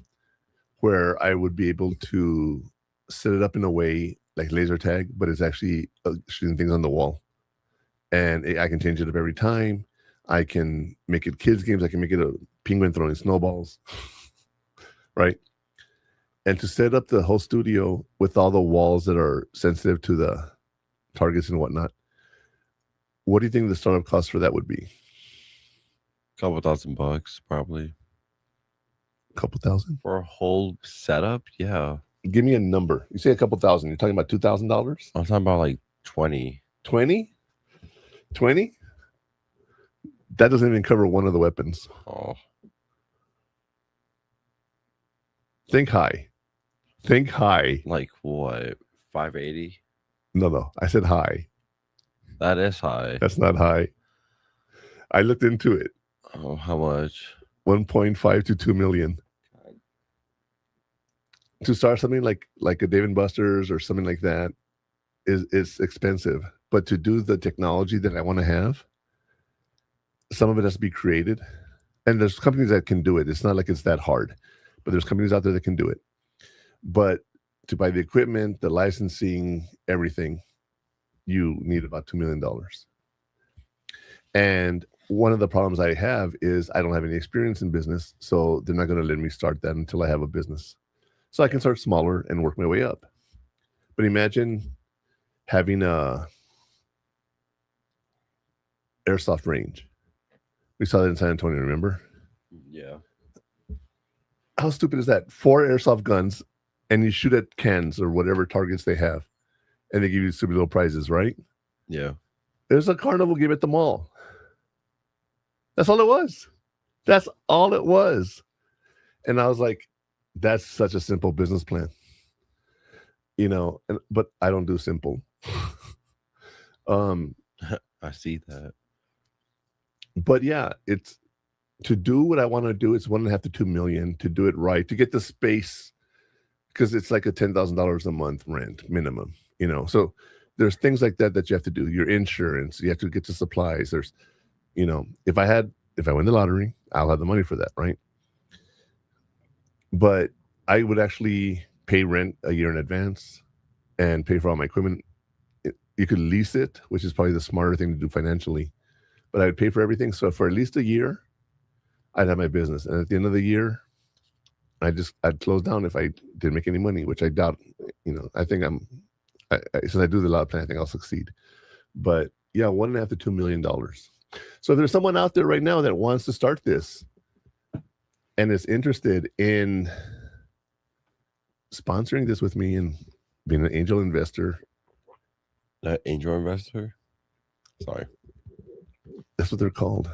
where I would be able to set it up in a way like laser tag, but it's actually shooting things on the wall. And I can change it up every time. I can make it kids games. I can make it a penguin throwing snowballs, right? And to set up the whole studio with all the walls that are sensitive to the targets and whatnot, what do you think the startup cost for that would be? Couple $1,000 probably. Couple thousand for a whole setup? Yeah. Give me a number. You say a couple thousand. You're talking about $2,000? I'm talking about like 20. 20? 20? That doesn't even cover one of the weapons. Oh. Think high. Think high. Like what? 580? No. I said high. That is high. That's not high. I looked into it. Oh, how much? 1.5 to 2 million. To start something like a Dave & Buster's or something like that is expensive. But to do the technology that I want to have, some of it has to be created. And there's companies that can do it. It's not like it's that hard. But there's companies out there that can do it. But to buy the equipment, the licensing, everything, you need about $2 million. And one of the problems I have is I don't have any experience in business, so they're not going to let me start that until I have a business. So I can start smaller and work my way up. But imagine having a airsoft range. We saw that in San Antonio, remember? Yeah. How stupid is that? 4 airsoft guns, and you shoot at cans or whatever targets they have, and they give you stupid little prizes, right? Yeah. There's a carnival game at the mall. That's all it was. That's all it was. And I was like, that's such a simple business plan. But I don't do simple. I see that. But yeah, it's to do what I want to do. It's 1.5 to 2 million to do it right, to get the space, because it's like a $10,000 a month rent minimum. So there's things like that you have to do. Your insurance, you have to get the supplies. There's, if I win the lottery, I'll have the money for that, right? But I would actually pay rent a year in advance and pay for all my equipment. You could lease it, which is probably the smarter thing to do financially. But I would pay for everything. So for at least a year, I'd have my business. And at the end of the year, I'd close down if I didn't make any money, which I doubt. I think since I do the lot plan, I think I'll succeed. But Yeah, $1.5 to $2 million. So if there's someone out there right now that wants to start this and is interested in sponsoring this with me and being an angel investor. Angel investor? Sorry. That's what they're called.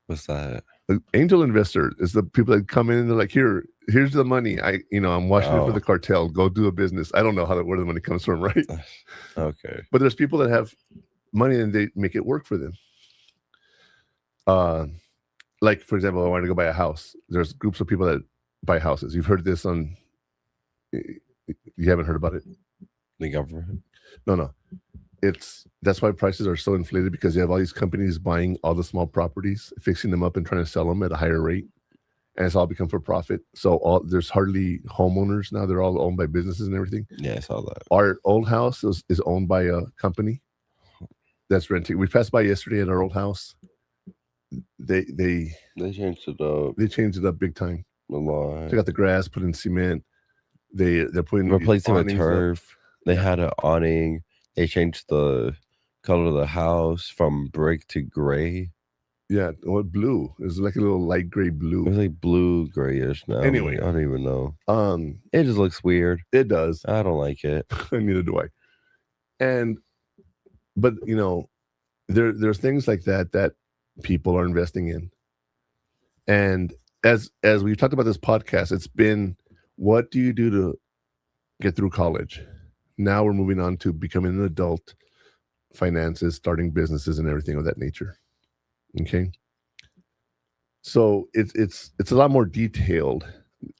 What's that? Angel investor is the people that come in and they're like, here's the money. I'm watching it for the cartel. Go do a business. I don't know where the money comes from, right? Okay. But there's people that have money and they make it work for them. Like, for example, I wanted to go buy a house. There's groups of people that buy houses. You've heard this on, you haven't heard about it? The government? No. That's why prices are so inflated, because you have all these companies buying all the small properties, fixing them up and trying to sell them at a higher rate. And it's all become for profit. So there's hardly homeowners now. They're all owned by businesses and everything. Yeah, I saw that. Our old house is owned by a company that's renting. We passed by yesterday at our old house. They changed it up. They changed it up big time. A lot. They got the grass, put in cement. They're putting replacing with awnings turf. up. They had an awning. They changed the color of the house from brick to gray. Yeah, what blue? It was like a little light gray blue. It was like blue grayish now. Anyway, I don't even know. It just looks weird. It does. I don't like it. Neither do I. But there's things like that people are investing in. And as we've talked about this podcast, it's been, what do you do to get through college? Now we're moving on to becoming an adult, finances, starting businesses, and everything of that nature. Okay. So it's a lot more detailed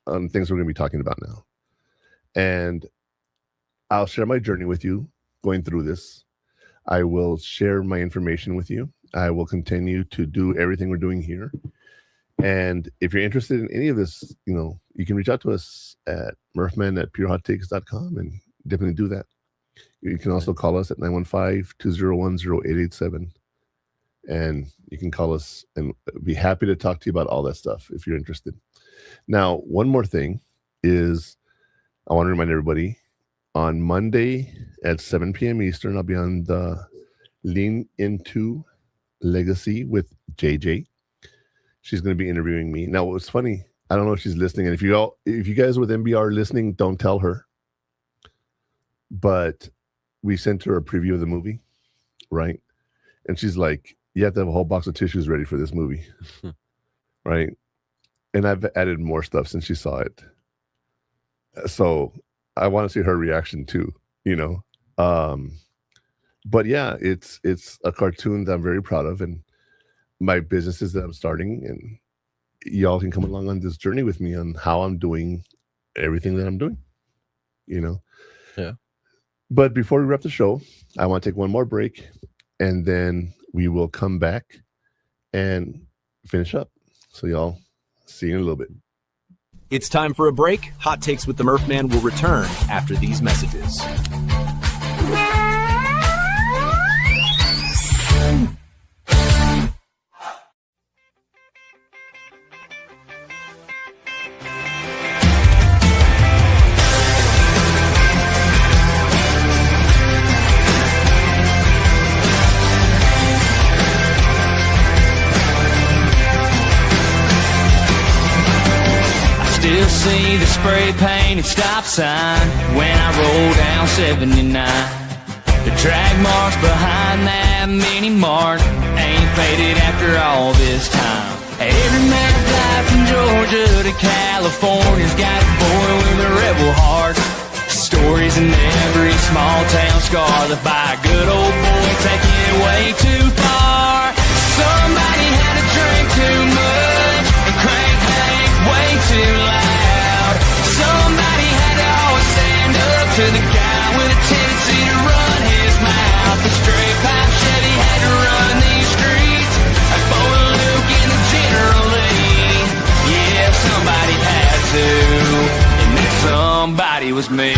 on things we're going to be talking about now. And I'll share my journey with you going through this. I will share my information with you. I will continue to do everything we're doing here. And if you're interested in any of this, you can reach out to us at murphman@purehottakes.com and definitely do that. You can also call us at 915-201-0887. And you can call us and be happy to talk to you about all that stuff if you're interested. Now, one more thing is I want to remind everybody, on Monday at 7 p.m. Eastern, I'll be on the Lean Into Legacy with JJ. She's going to be interviewing me. Now, what's funny, I don't know if she's listening. And if you guys with MBR are listening, don't tell her. But we sent her a preview of the movie, right? And she's like, you have to have a whole box of tissues ready for this movie, right? And I've added more stuff since she saw it. So I want to see her reaction too, But yeah, it's a cartoon that I'm very proud of, and my businesses that I'm starting, and y'all can come along on this journey with me on how I'm doing everything that I'm doing, Yeah. But before we wrap the show, I want to take one more break, and then we will come back and finish up. So y'all, see you in a little bit. It's time for a break. Hot Takes with the Murphman will return after these messages. Still see the spray painted stop sign when I roll down 79. The drag marks behind that mini mart ain't faded after all this time. Every man fly from Georgia to California's got a boy with a rebel heart. Stories in every small town scar that by a good old boy taking it way too far. Somebody had to drink too much and crank Hank way too loud. Somebody had to always stand up to the guy with a tendency to run his mouth. The straight pipe Chevy had to run these streets like Bo and Luke in the General Lee. Yeah, somebody had to, and that somebody was me.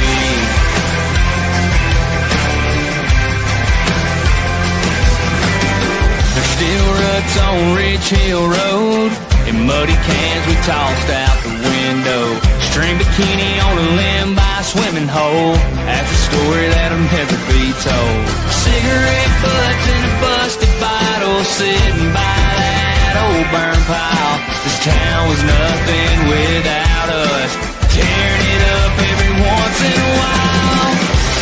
There's still ruts on Ridge Hill Road, and muddy cans we tossed out the window. String bikini on a limb by a swimming hole. That's a story that'll never be told. cigarette butts and a busted bottle sitting by that old burn pile. This town was nothing without us, tearing it up every once in a while.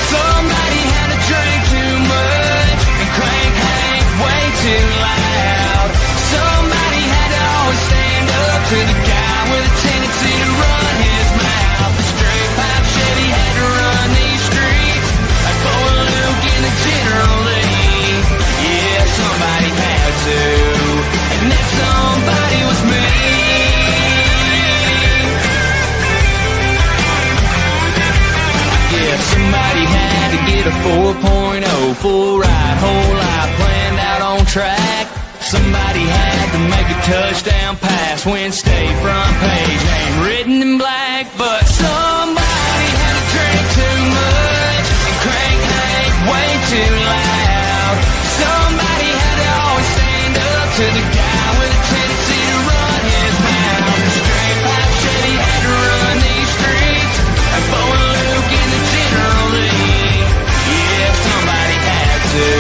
Somebody had to drink too much and crank way too loud. Somebody had to always stand up to the guy with a tendency to run his mouth. The straight pipe Chevy had to run these streets like Bo and Luke in the General Lee. Yeah, somebody had to, and that somebody was me. Yeah, somebody had to get a 4.0 full ride, whole life planned out on track. Somebody had to make a touchdown pass, win state front page, name written in black. But somebody had to drink too much and crank way too loud. Somebody had to always stand up to the guy with a tendency to run his mouth. The straight pipe Chevy had to run these streets like Bo and Luke in the General Lee. Yeah, somebody had to,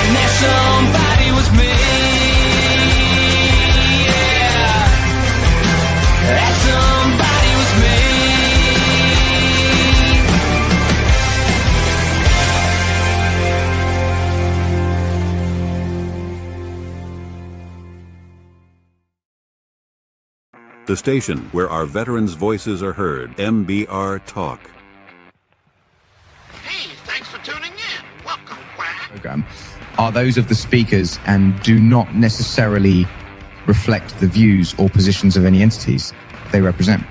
and that somebody was me. That somebody was me. The station where our veterans' voices are heard, MBR Talk. Hey, thanks for tuning in. Welcome, Quack. Program are those of the speakers and do not necessarily reflect the views or positions of any entities they represent.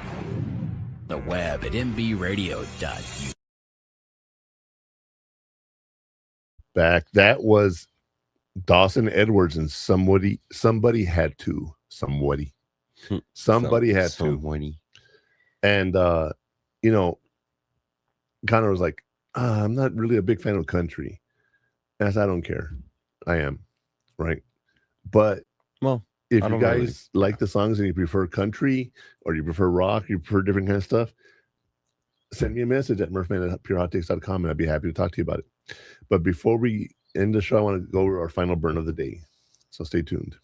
The web at mbradio.u. Back. That was Dawson Edwards and somebody had to. Somebody had to. And you know, Connor was like, I'm not really a big fan of country. And I said, I don't care. I am. Right. But well, if you guys like the songs and you prefer country or you prefer rock, you prefer different kind of stuff, send me a message at murphman@purehottakes.com and I'd be happy to talk to you about it. But before we end the show, I want to go over our final burn of the day. So stay tuned.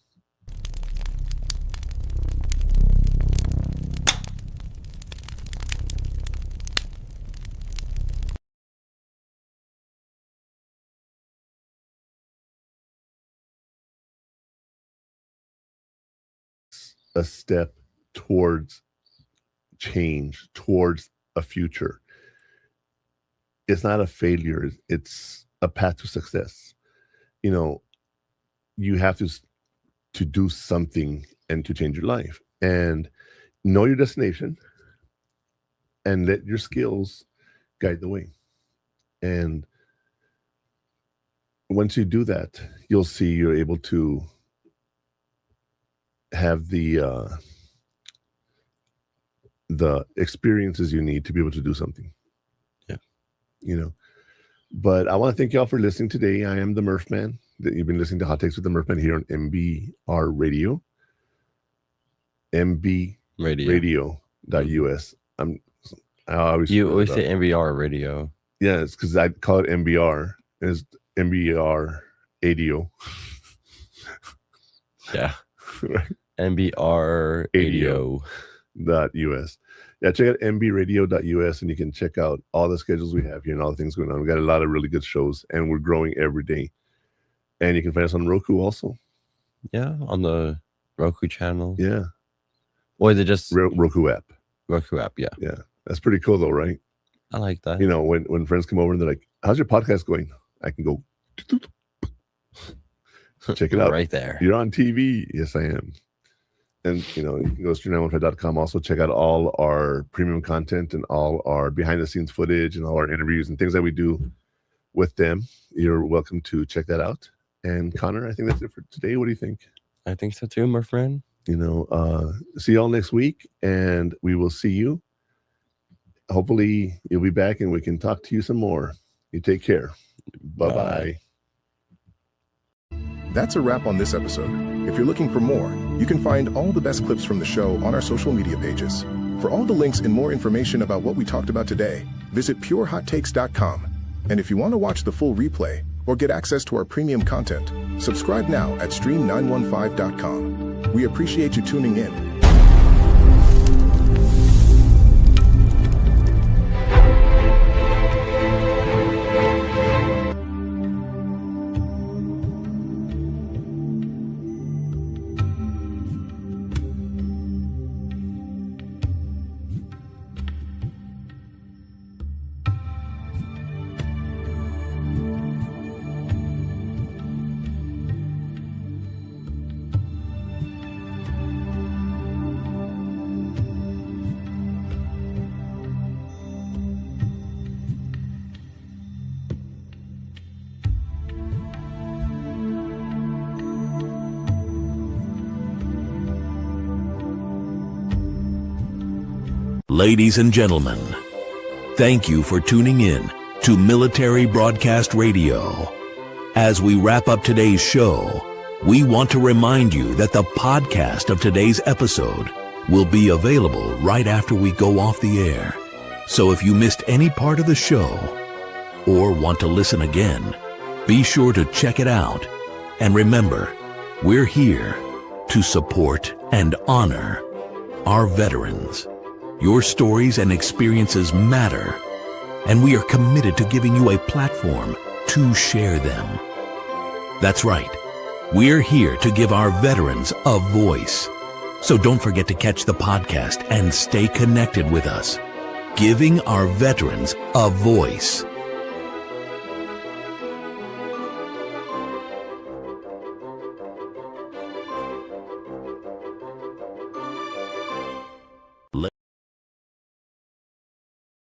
A step towards change, towards a future. It's not a failure. It's a path to success. You know, you have to do something and to change your life and know your destination and let your skills guide the way. And once you do that, you'll see you're able to have the experiences you need to be able to do something. Yeah. You know, but I want to thank y'all for listening today. I am the Murphman. You've been listening to Hot Takes with the Murphman here on MBR Radio. MBRadio.us. I always say MBR Radio. Yeah, it's because I call it MBR. It's MBR ADO. Yeah. Right. MBR ADO.us. Yeah, check out mbradio.us and you can check out all the schedules we have here and all the things going on. We got a lot of really good shows and we're growing every day. And you can find us on Roku also. Yeah, on the Roku channel. Yeah. Or is it just Roku app? Roku app, yeah. Yeah. That's pretty cool though, right? I like that. You know, when friends come over and they're like, how's your podcast going? I can go check it out. Right there. You're on TV. Yes, I am. And, you know, you can go to stream915.com. Also check out all our premium content and all our behind-the-scenes footage and all our interviews and things that we do with them. You're welcome to check that out. And Connor, I think that's it for today. What do you think? I think so too, my friend. You know, see y'all next week, and we will see you. Hopefully you'll be back and we can talk to you some more. You take care. Bye-bye. That's a wrap on this episode. If you're looking for more, you can find all the best clips from the show on our social media pages. For all the links and more information about what we talked about today, visit purehottakes.com. And if you want to watch the full replay, or get access to our premium content, subscribe now at stream915.com. We appreciate you tuning in. Ladies and gentlemen, thank you for tuning in to Military Broadcast Radio. As we wrap up today's show, we want to remind you that the podcast of today's episode will be available right after we go off the air. So if you missed any part of the show or want to listen again, be sure to check it out. And remember, we're here to support and honor our veterans. Your stories and experiences matter, and we are committed to giving you a platform to share them. That's right. We're here to give our veterans a voice. So don't forget to catch the podcast and stay connected with us. Giving our veterans a voice.